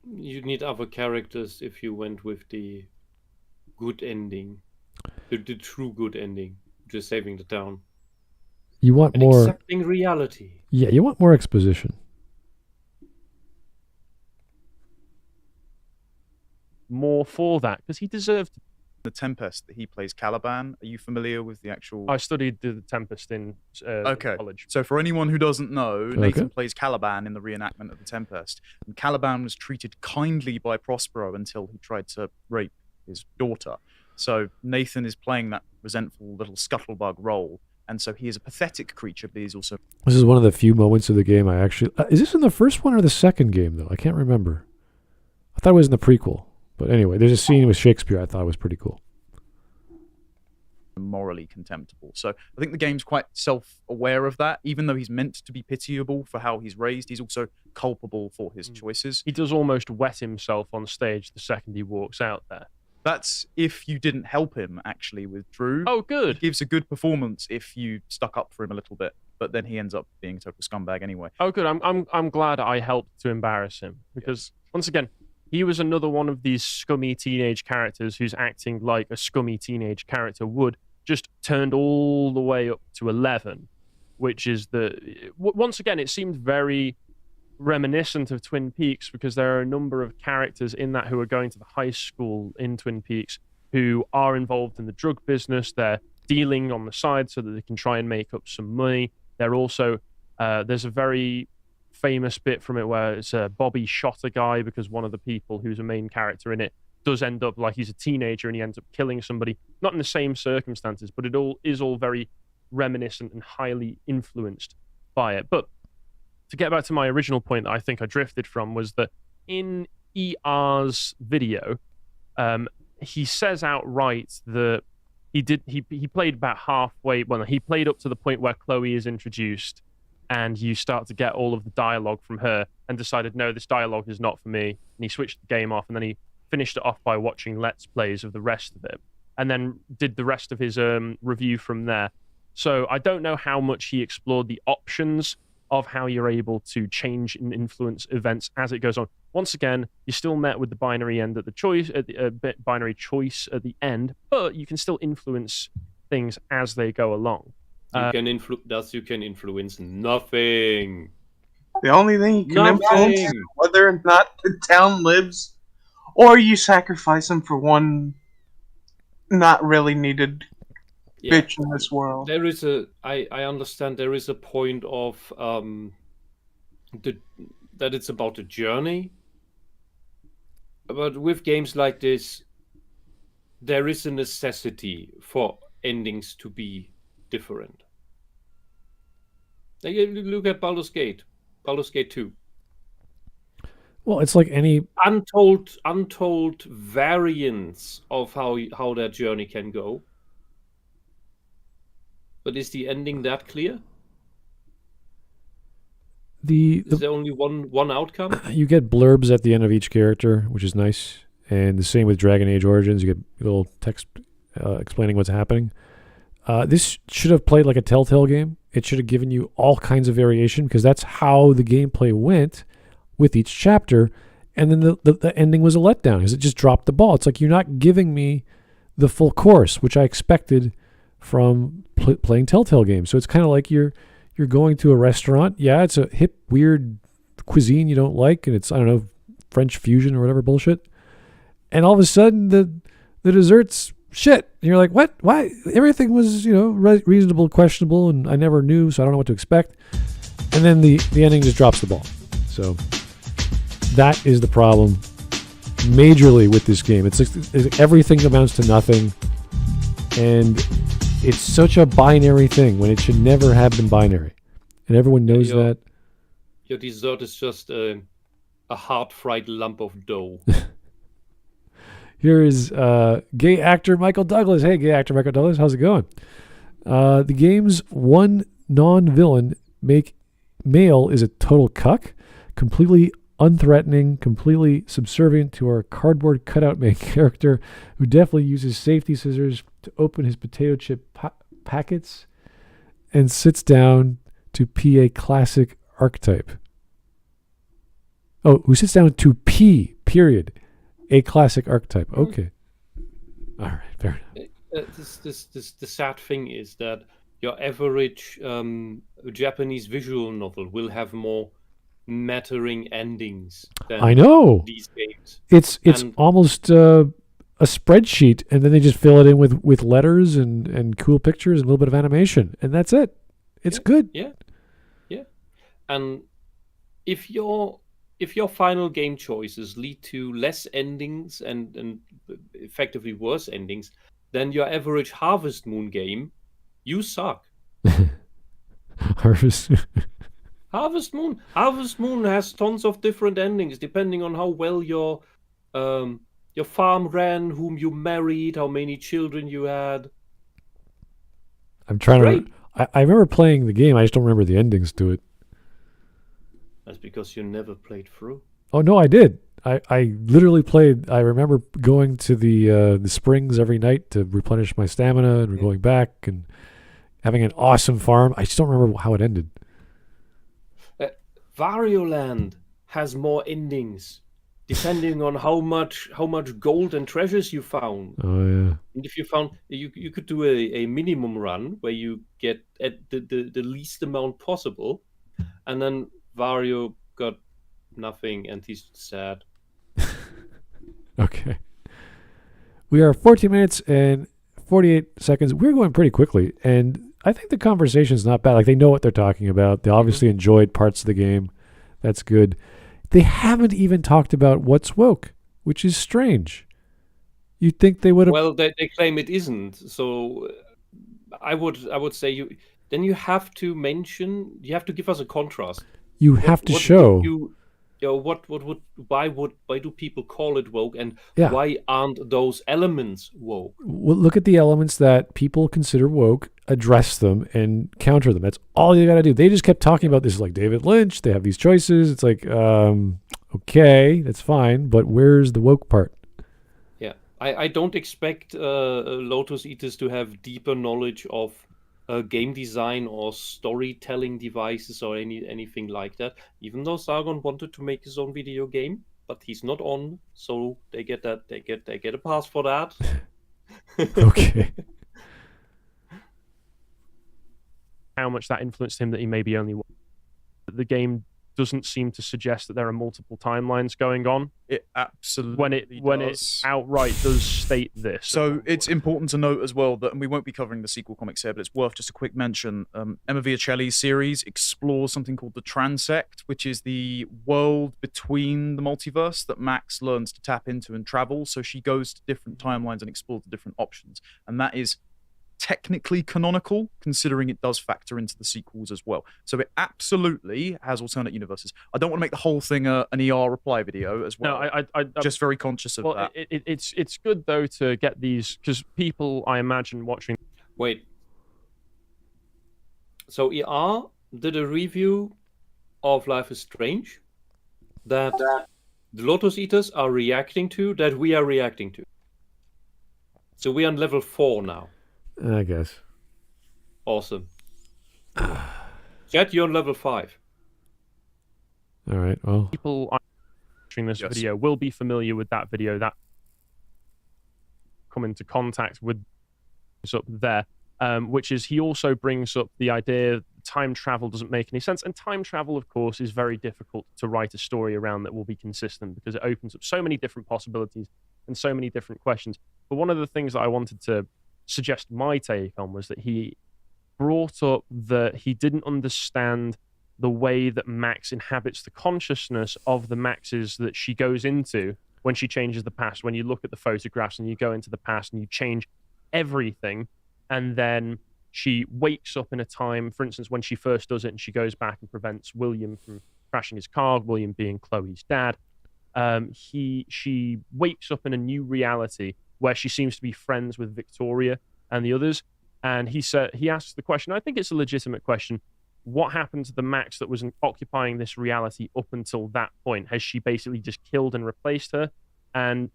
You need other characters if you went with the good ending. The true good ending. Just saving the town. You want and more... accepting reality. Yeah, you want more exposition. More for that, because he deserved... The Tempest that he plays Caliban. Are you familiar with the actual... I studied the Tempest in college. So for anyone who doesn't know, Nathan plays Caliban in the reenactment of the Tempest. And Caliban was treated kindly by Prospero until he tried to rape his daughter. So Nathan is playing that resentful little scuttlebug role. And so he is a pathetic creature, but he's also... This is one of the few moments of the game I actually... is this in the first one or the second game, though? I can't remember. I thought it was in the prequel. But anyway, there's a scene with Shakespeare I thought was pretty cool. Morally contemptible. So I think the game's quite self-aware of that. Even though he's meant to be pitiable for how he's raised, he's also culpable for his choices. He does almost wet himself on stage the second he walks out there. That's if you didn't help him, actually, with Drew. Oh, good. He gives a good performance if you stuck up for him a little bit, but then he ends up being a total scumbag anyway. Oh, good. I'm glad I helped to embarrass him, because, once again, he was another one of these scummy teenage characters who's acting like a scummy teenage character would, just turned all the way up to 11, which is once again, it seemed very reminiscent of Twin Peaks, because there are a number of characters in that who are going to the high school in Twin Peaks who are involved in the drug business. They're dealing on the side so that they can try and make up some money. They're also, there's a very famous bit from it where it's Bobby shot a guy because one of the people who's a main character in it does end up like he's a teenager and he ends up killing somebody, not in the same circumstances, but it all is all very reminiscent and highly influenced by it. But to get back to my original point that I think I drifted from was that in ER's video, he says outright that he played about halfway. Well, he played up to the point where Chloe is introduced, and you start to get all of the dialogue from her, and decided, no, this dialogue is not for me. And he switched the game off, and then he finished it off by watching Let's Plays of the rest of it, and then did the rest of his review from there. So I don't know how much he explored the options of how you're able to change and influence events as it goes on. Once again, you're still met with the binary end at the choice, binary choice at the end, but you can still influence things as they go along. You can influence nothing. The only thing you can influence is whether or not the town lives, or you sacrifice them for one not really needed bitch in this world. There is I understand there is a point of that it's about a journey. But with games like this, there is a necessity for endings to be different. Like, look at Baldur's Gate 2. Well, it's like any untold variants of how that journey can go. But is the ending that clear? Is there only one outcome? You get blurbs at the end of each character, which is nice. And the same with Dragon Age Origins. You get a little text explaining what's happening. This should have played like a Telltale game. It should have given you all kinds of variation, because that's how the gameplay went with each chapter. And then the ending was a letdown, because it just dropped the ball. It's like, you're not giving me the full course, which I expected from playing Telltale games. So it's kind of like you're going to a restaurant. Yeah, it's a hip, weird cuisine you don't like, and it's, I don't know, French fusion or whatever bullshit. And all of a sudden, the dessert's shit. And you're like, what? Why? Everything was, reasonable, questionable, and I never knew, so I don't know what to expect. And then the ending just drops the ball. So that is the problem majorly with this game. It's everything amounts to nothing, and it's such a binary thing when it should never have been binary, and everyone knows that. Your dessert is just a hard-fried lump of dough. Here is gay actor Michael Douglas. Hey, gay actor Michael Douglas, how's it going? The game's one non-villain male is a total cuck, completely unthreatening, completely subservient to our cardboard cutout main character, who definitely uses safety scissors to open his potato chip packets and sits down to pee a classic archetype. Oh, who sits down to pee, period. A classic archetype. Okay. All right, fair enough. The sad thing is that your average Japanese visual novel will have more mattering endings than I know. These games. It's almost a spreadsheet, and then they just fill it in with letters and cool pictures and a little bit of animation, and that's it. It's good. Yeah. And if your final game choices lead to less endings and effectively worse endings than your average Harvest Moon game, you suck. Harvest Moon has tons of different endings depending on how well your farm ran, whom you married, how many children you had. I'm trying to. I remember playing the game. I just don't remember the endings to it. That's because you never played through. Oh no, I did. I literally played. I remember going to the springs every night to replenish my stamina, and going back and having an awesome farm. I just don't remember how it ended. Varioland has more endings depending on how much gold and treasures you found. Oh yeah. And if you found, you could do a minimum run where you get at the least amount possible, and then Vario got nothing and he's sad. Okay. We are 14 minutes and 48 seconds. We're going pretty quickly, and I think the conversation's not bad. Like, they know what they're talking about. They obviously enjoyed parts of the game. That's good. They haven't even talked about what's woke, which is strange, You'd think they would have. Well, they claim it isn't. So I would say you have to mention, you have to give us a contrast. You have to What show. Why do people call it woke, and Yeah. why aren't those elements woke? Well, look at the elements that people consider woke, address them, and counter them. That's all you got to do. They just kept talking about this like David Lynch. They have these choices. It's like, okay, that's fine, but where's the woke part? Yeah, I don't expect Lotus Eaters to have deeper knowledge of game design or storytelling devices or anything like that. Even though Sargon wanted to make his own video game, but he's not on, so they get a pass for that. Okay. How much that influenced him that he maybe only. The game doesn't seem to suggest that there are multiple timelines going on. It absolutely When it does. outright does state this. So it's important to note as well that, and we won't be covering the sequel comics here, but it's worth just a quick mention. Emma Viacelli's series explores something called the Transect, which is the world between the multiverse that Max learns to tap into and travel. So she goes to different timelines and explores the different options. And that is technically canonical, considering it does factor into the sequels as well. So it absolutely has alternate universes. I don't want to make the whole thing an ER reply video as well. No, I'm just very conscious of that. It's good though to get these, because people, I imagine, watching. Wait. So ER did a review of Life is Strange that the Lotus Eaters are reacting to, that we are reacting to. So we're on level 4 now. I guess. Awesome. Chat, you're on level 5. All right. Well, People watching this video will be familiar with that video that come into contact with up there, which is he also brings up the idea time travel doesn't make any sense. And time travel, of course, is very difficult to write a story around that will be consistent because it opens up so many different possibilities and so many different questions. But one of the things that I wanted to suggest my take on was that he brought up that he didn't understand the way that Max inhabits the consciousness of the Maxes that she goes into when she changes the past. When you look at the photographs and you go into the past and you change everything, and then she wakes up in a time, for instance, when she first does it and she goes back and prevents William from crashing his car, William being Chloe's dad. She wakes up in a new reality where she seems to be friends with Victoria and the others. And he asks the question, I think it's a legitimate question, what happened to the Max that was occupying this reality up until that point? Has she basically just killed and replaced her? And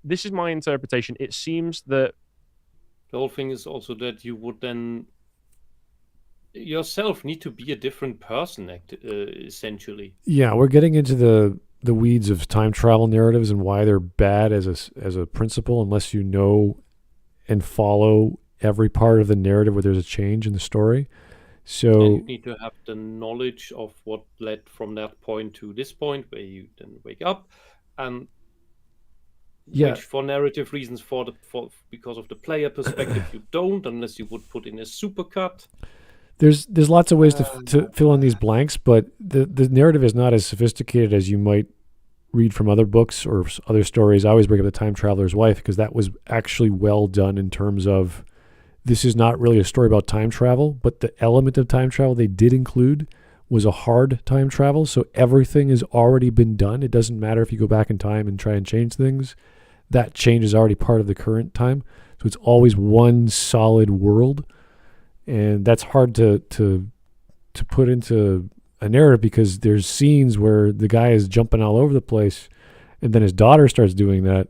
this is my interpretation. It seems that the whole thing is also that you would then yourself need to be a different person, essentially. Yeah, we're getting into the weeds of time travel narratives and why they're bad as a principle unless you know and follow every part of the narrative where there's a change in the story. So and you need to have the knowledge of what led from that point to this point where you then wake up, and which for narrative reasons, because of the player perspective, you don't, unless you would put in a supercut. There's lots of ways to fill in these blanks, but the narrative is not as sophisticated as you might read from other books or other stories. I always bring up the Time Traveler's Wife because that was actually well done in terms of this is not really a story about time travel, but the element of time travel they did include was a hard time travel. So everything has already been done. It doesn't matter if you go back in time and try and change things. That change is already part of the current time. So it's always one solid world. And that's hard to put into a narrative because there's scenes where the guy is jumping all over the place and then his daughter starts doing that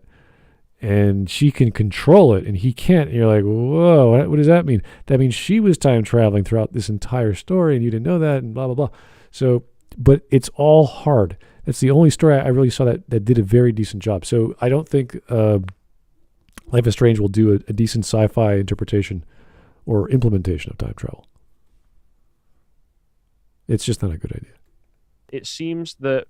and she can control it and he can't. And you're like, whoa, what does that mean? That means she was time traveling throughout this entire story and you didn't know that and blah, blah, blah. So, but it's all hard. That's the only story I really saw that did a very decent job. So I don't think Life is Strange will do a decent sci-fi interpretation or implementation of time travel. It's just not a good idea. It seems that,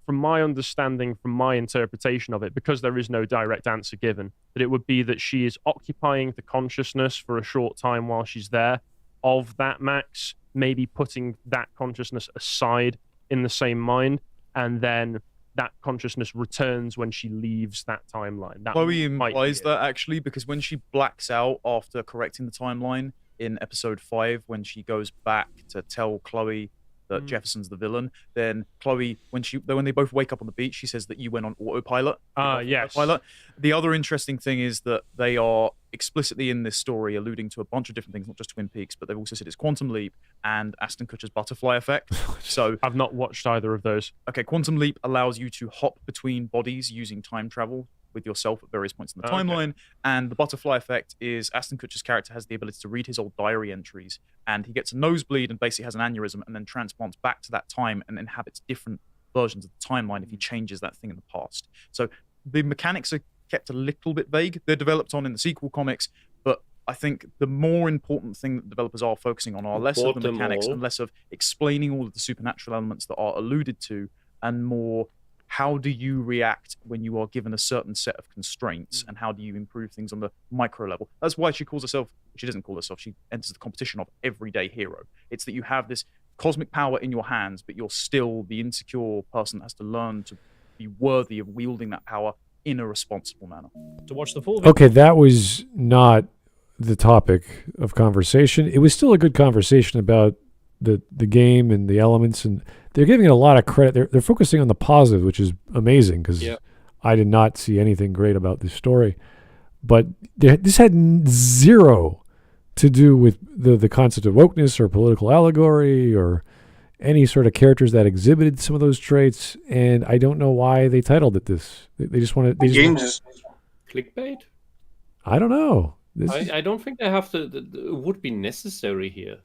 from my understanding, from my interpretation of it, because there is no direct answer given, that it would be that she is occupying the consciousness for a short time while she's there of that Max, maybe putting that consciousness aside in the same mind, and then that consciousness returns when she leaves that timeline. That Chloe might be implies it. that actually, because when she blacks out after correcting the timeline in episode 5, when she goes back to tell Chloe that Jefferson's the villain, then Chloe, when they both wake up on the beach, she says that you went on autopilot. Yes. Autopilot. The other interesting thing is that they are explicitly in this story alluding to a bunch of different things, not just Twin Peaks, but they've also said it's Quantum Leap and Ashton Kutcher's butterfly effect. So I've not watched either of those. okay, Quantum Leap allows you to hop between bodies using time travel with yourself at various points in the timeline, and the butterfly effect is Ashton Kutcher's character has the ability to read his old diary entries, and he gets a nosebleed and basically has an aneurysm and then transplants back to that time and inhabits different versions of the timeline if he changes that thing in the past. So the mechanics are kept a little bit vague. They're developed on in the sequel comics, but I think the more important thing that developers are focusing on are less of the mechanics and less of explaining all of the supernatural elements that are alluded to, and more how do you react when you are given a certain set of constraints, and how do you improve things on the micro level. That's why she doesn't call herself, she enters the competition of everyday hero. It's that you have this cosmic power in your hands, but you're still the insecure person that has to learn to be worthy of wielding that power in a responsible manner. To watch the full Okay, that was not the topic of conversation. It was still a good conversation about the game and the elements, and they're giving it a lot of credit. They're focusing on the positive, which is amazing, because I did not see anything great about this story. But this had zero to do with the concept of wokeness or political allegory or any sort of characters that exhibited some of those traits, and I don't know why they titled it this. They just want to... Clickbait? I don't know. I don't think they have to. It would be necessary here.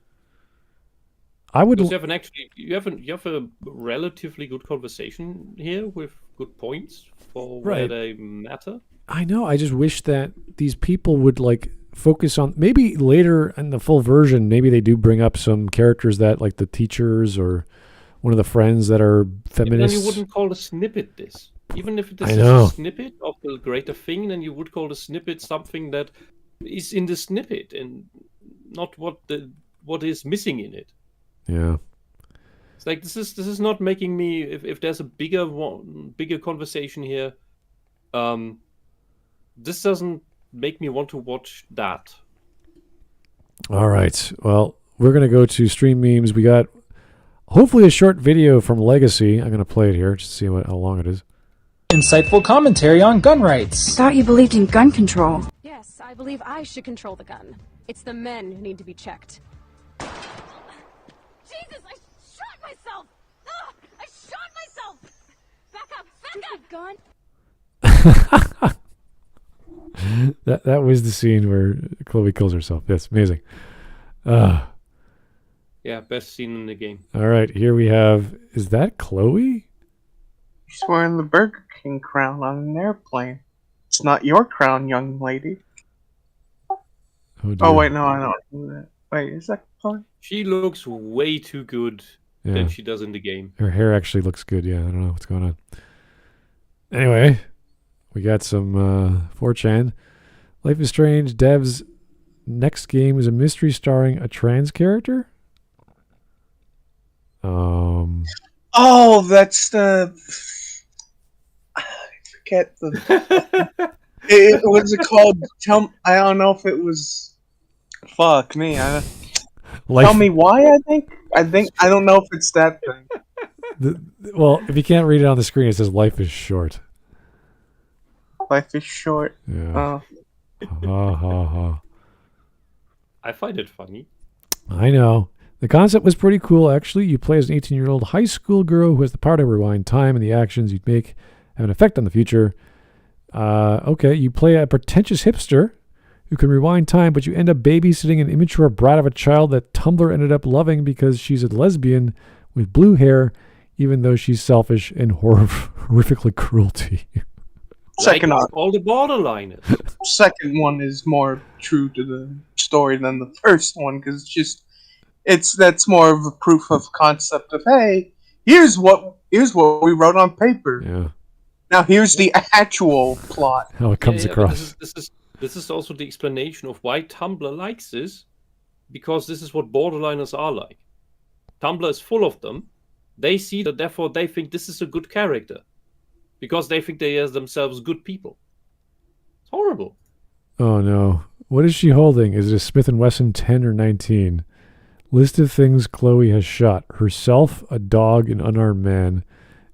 I would. Because you have a relatively good conversation here with good points for where they matter. I know. I just wish that these people would focus on, maybe later in the full version, maybe they do bring up some characters that, like the teachers or one of the friends that are feminists. Then you wouldn't call a snippet this. Even if this is a snippet of the greater thing, then you would call the snippet something that is in the snippet and not what is missing in it. Yeah. It's like this is not making me, if there's a bigger conversation here, this doesn't make me want to watch that. All right. Well, we're going to go to Stream Memes. We got hopefully a short video from Legacy. I'm going to play it here just to see how long it is. Insightful commentary on gun rights. Thought you believed in gun control. Yes, I believe I should control the gun. It's the men who need to be checked. Jesus, I shot myself! Ugh, I shot myself! Back up! Back up! Gun? that was the scene where Chloe kills herself. That's amazing. Yeah, best scene in the game. All right, here we have... Is that Chloe? She's wearing the Burger King crown on an airplane. It's not your crown, young lady. Oh, wait, no, I don't do that. Wait, is that Chloe? She looks way too good than she does in the game. Her hair actually looks good. Yeah, I don't know what's going on. Anyway, we got some 4chan. Life is Strange devs' next game is a mystery starring a trans character? Oh, that's the... I forget the... What's it called? I don't know if it was... Fuck me. Tell me why, I don't know if it's that thing. Well, if you can't read it on the screen, it says Life is Short. Life is short. Yeah. Ha ha ha. I find it funny. I know. The concept was pretty cool, actually. You play as an 18-year-old high school girl who has the power to rewind time, and the actions you'd make have an effect on the future. Okay, you play a pretentious hipster who can rewind time, but you end up babysitting an immature brat of a child that Tumblr ended up loving because she's a lesbian with blue hair, even though she's selfish and horrifically cruel to you. Second one. All the borderliners. Second one is more true to the story than the first one, because that's more of a proof of concept of, hey, here's what we wrote on paper. Yeah. Now here's the actual plot. How it comes across. This is also the explanation of why Tumblr likes this, because this is what borderliners are like. Tumblr is full of them. They see that, therefore they think this is a good character. because they think they are themselves good people. It's horrible. Oh no. What is she holding? Is it a Smith & Wesson 10 or 19? List of things Chloe has shot. Herself, a dog, an unarmed man.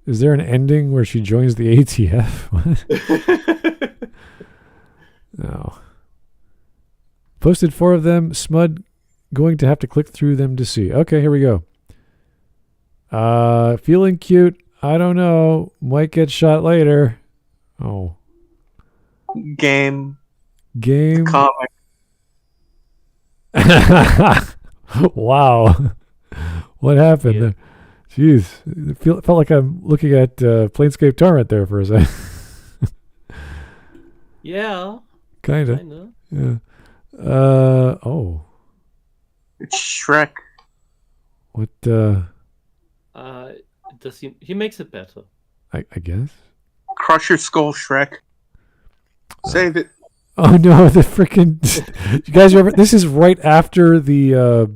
Is there an ending where she joins the ATF? What? No. Posted 4 of them. Smud going to have to click through them to see. Okay, here we go. Feeling cute. I don't know. Might get shot later. Oh. Game. Comic. Wow. What happened? Yeah. Jeez. It felt like I'm looking at Planescape Torrent there for a second. Yeah. Kinda. Yeah. Oh. It's Shrek. What, Does he makes it better. I guess. Crush your skull, Shrek. Save it. Oh no, the freaking you guys remember this is right after the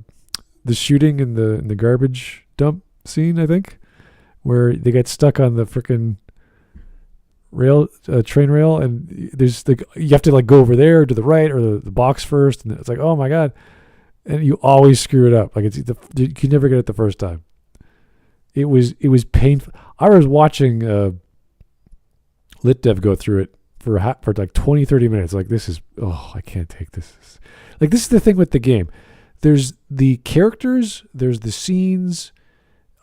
shooting in the garbage dump scene, I think, where they get stuck on the freaking train rail, and there's you have to like go over there to the right or the box first, and it's like, oh my god, and you always screw it up. Like you can never get it the first time. It was painful. I was watching LitDev go through it for like 20-30 minutes. Like, this is, I can't take this. Like, this is the thing with the game. There's the characters, there's the scenes,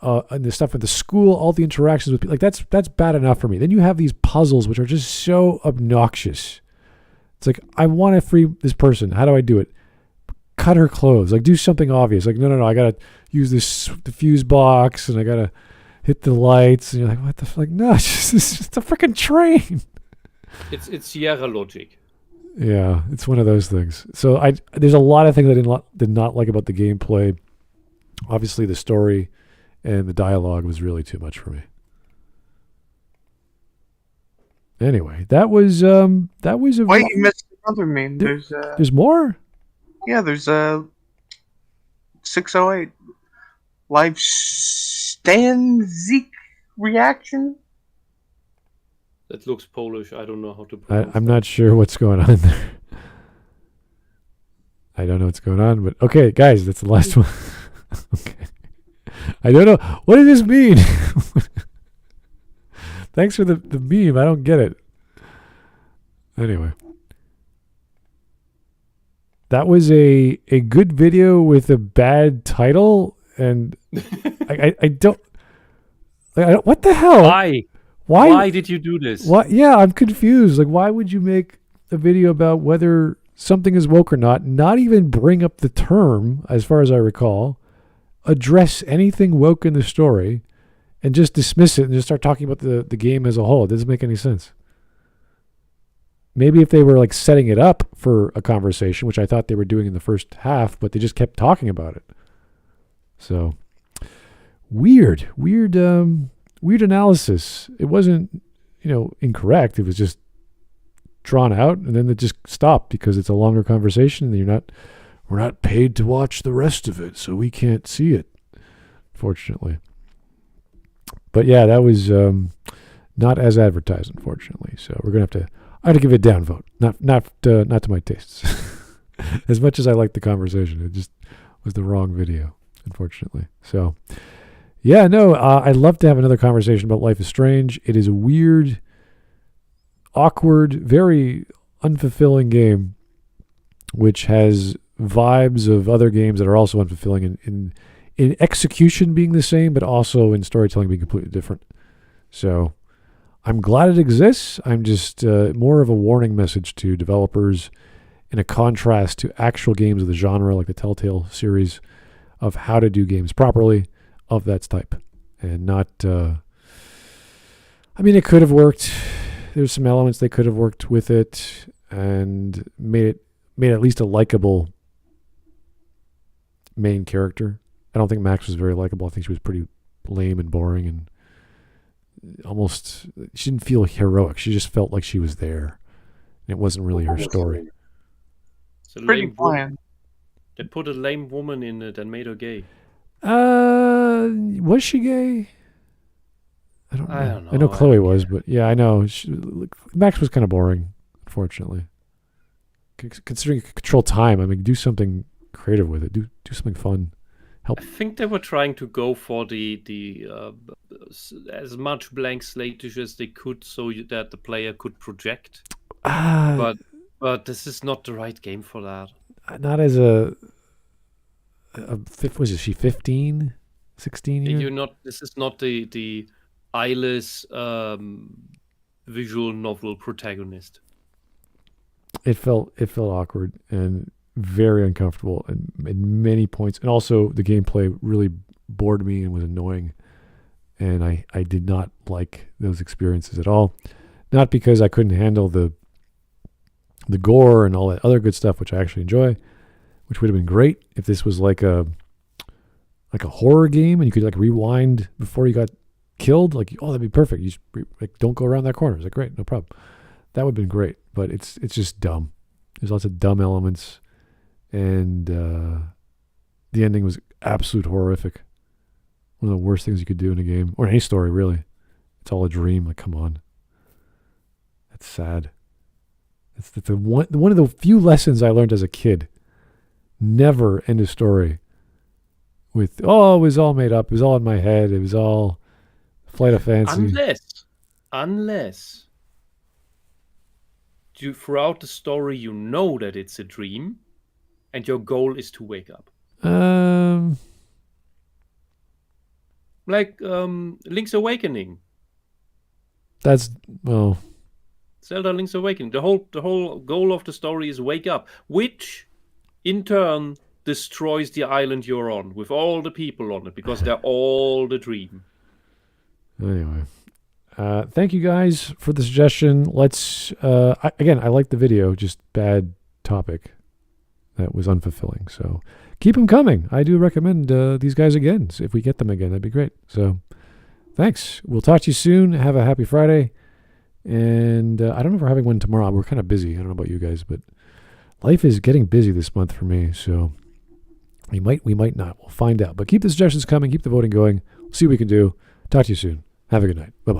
and the stuff at the school, all the interactions with people. Like, that's bad enough for me. Then you have these puzzles which are just so obnoxious. It's like, I want to free this person. How do I do it? Cut her clothes. Like, do something obvious. Like, no, I gotta use the fuse box, and I gotta hit the lights. And you're like, what the fuck? No, it's just a freaking train. It's Sierra logic. Yeah, it's one of those things. So there's a lot of things I did not like about the gameplay. Obviously, the story and the dialogue was really too much for me. Anyway, that was a. Wait, you missed another meme. There's more. Yeah, there's 608 live Stanzik reaction. That looks Polish. I don't know how to pronounce I'm not sure what's going on there. I don't know what's going on, but okay, guys, that's the last one. Okay. I don't know. What does this mean? Thanks for the meme. I don't get it. Anyway. That was a good video with a bad title, and I don't... what the hell? Why did you do this? What? Yeah, I'm confused. Like, why would you make a video about whether something is woke or not? Not even bring up the term, as far as I recall. Address anything woke in the story, and just dismiss it and just start talking about the game as a whole. It doesn't make any sense. Maybe if they were like setting it up for a conversation, which I thought they were doing in the first half, but they just kept talking about it. So weird analysis. It wasn't, incorrect. It was just drawn out, and then it just stopped because it's a longer conversation, and we're not paid to watch the rest of it, so we can't see it, fortunately. But yeah, that was not as advertised, unfortunately. So we're gonna I have to give it a downvote. Not to my tastes. As much as I liked the conversation, it just was the wrong video, unfortunately. So. Yeah, no, I'd love to have another conversation about Life is Strange. It is a weird, awkward, very unfulfilling game, which has vibes of other games that are also unfulfilling in execution being the same, but also in storytelling being completely different. So I'm glad it exists. I'm just more of a warning message to developers in a contrast to actual games of the genre, like the Telltale series, of how to do games properly of that type, and not it could have worked. There's some elements they could have worked with it and made at least a likable main character. I don't think Max was very likable. I think she was pretty lame and boring, and almost she didn't feel heroic. She just felt like she was there. It wasn't really her story. It's a Pretty lame bland. They put a lame woman in it and made her gay. Was she gay? I don't know. I don't know. I know Chloe don't was, care. but yeah, I know. Max was kind of boring, unfortunately. Considering you can control time, I mean, do something creative with it. Do something fun. I think they were trying to go for the as much blank slate as they could, so that the player could project. But this is not the right game for that. Not as was she 15, 16 years? This is not the eyeless visual novel protagonist. It felt awkward and very uncomfortable at many points, and also the gameplay really bored me and was annoying, and I did not like those experiences at all. Not because I couldn't handle the gore and all that other good stuff, which I actually enjoy, which would have been great if this was like a horror game and you could like rewind before you got killed. Like, oh, that'd be perfect. You just don't go around that corner. It's like, great, no problem. That would have been great, but it's just dumb. There's lots of dumb elements, and the ending was absolute horrific. One of the worst things you could do in a game, or any story, really. It's all a dream. Like, come on. That's sad. It's one of the few lessons I learned as a kid. Never end a story with, oh, it was all made up. It was all in my head. It was all flight of fancy. Unless throughout the story you know that it's a dream and your goal is to wake up. Like Link's Awakening. That's, well, Zelda Link's Awakening. The whole goal of the story is wake up, which in turn destroys the island you're on with all the people on it because they're all the dream. Anyway, thank you guys for the suggestion. Let's I like the video, just bad topic that was unfulfilling. So keep them coming. I do recommend these guys again. So if we get them again, that'd be great. So thanks. We'll talk to you soon. Have a happy Friday. And I don't know if we're having one tomorrow. We're kind of busy. I don't know about you guys, but life is getting busy this month for me. So we might not. We'll find out. But keep the suggestions coming. Keep the voting going. We'll see what we can do. Talk to you soon. Have a good night. Bye-bye.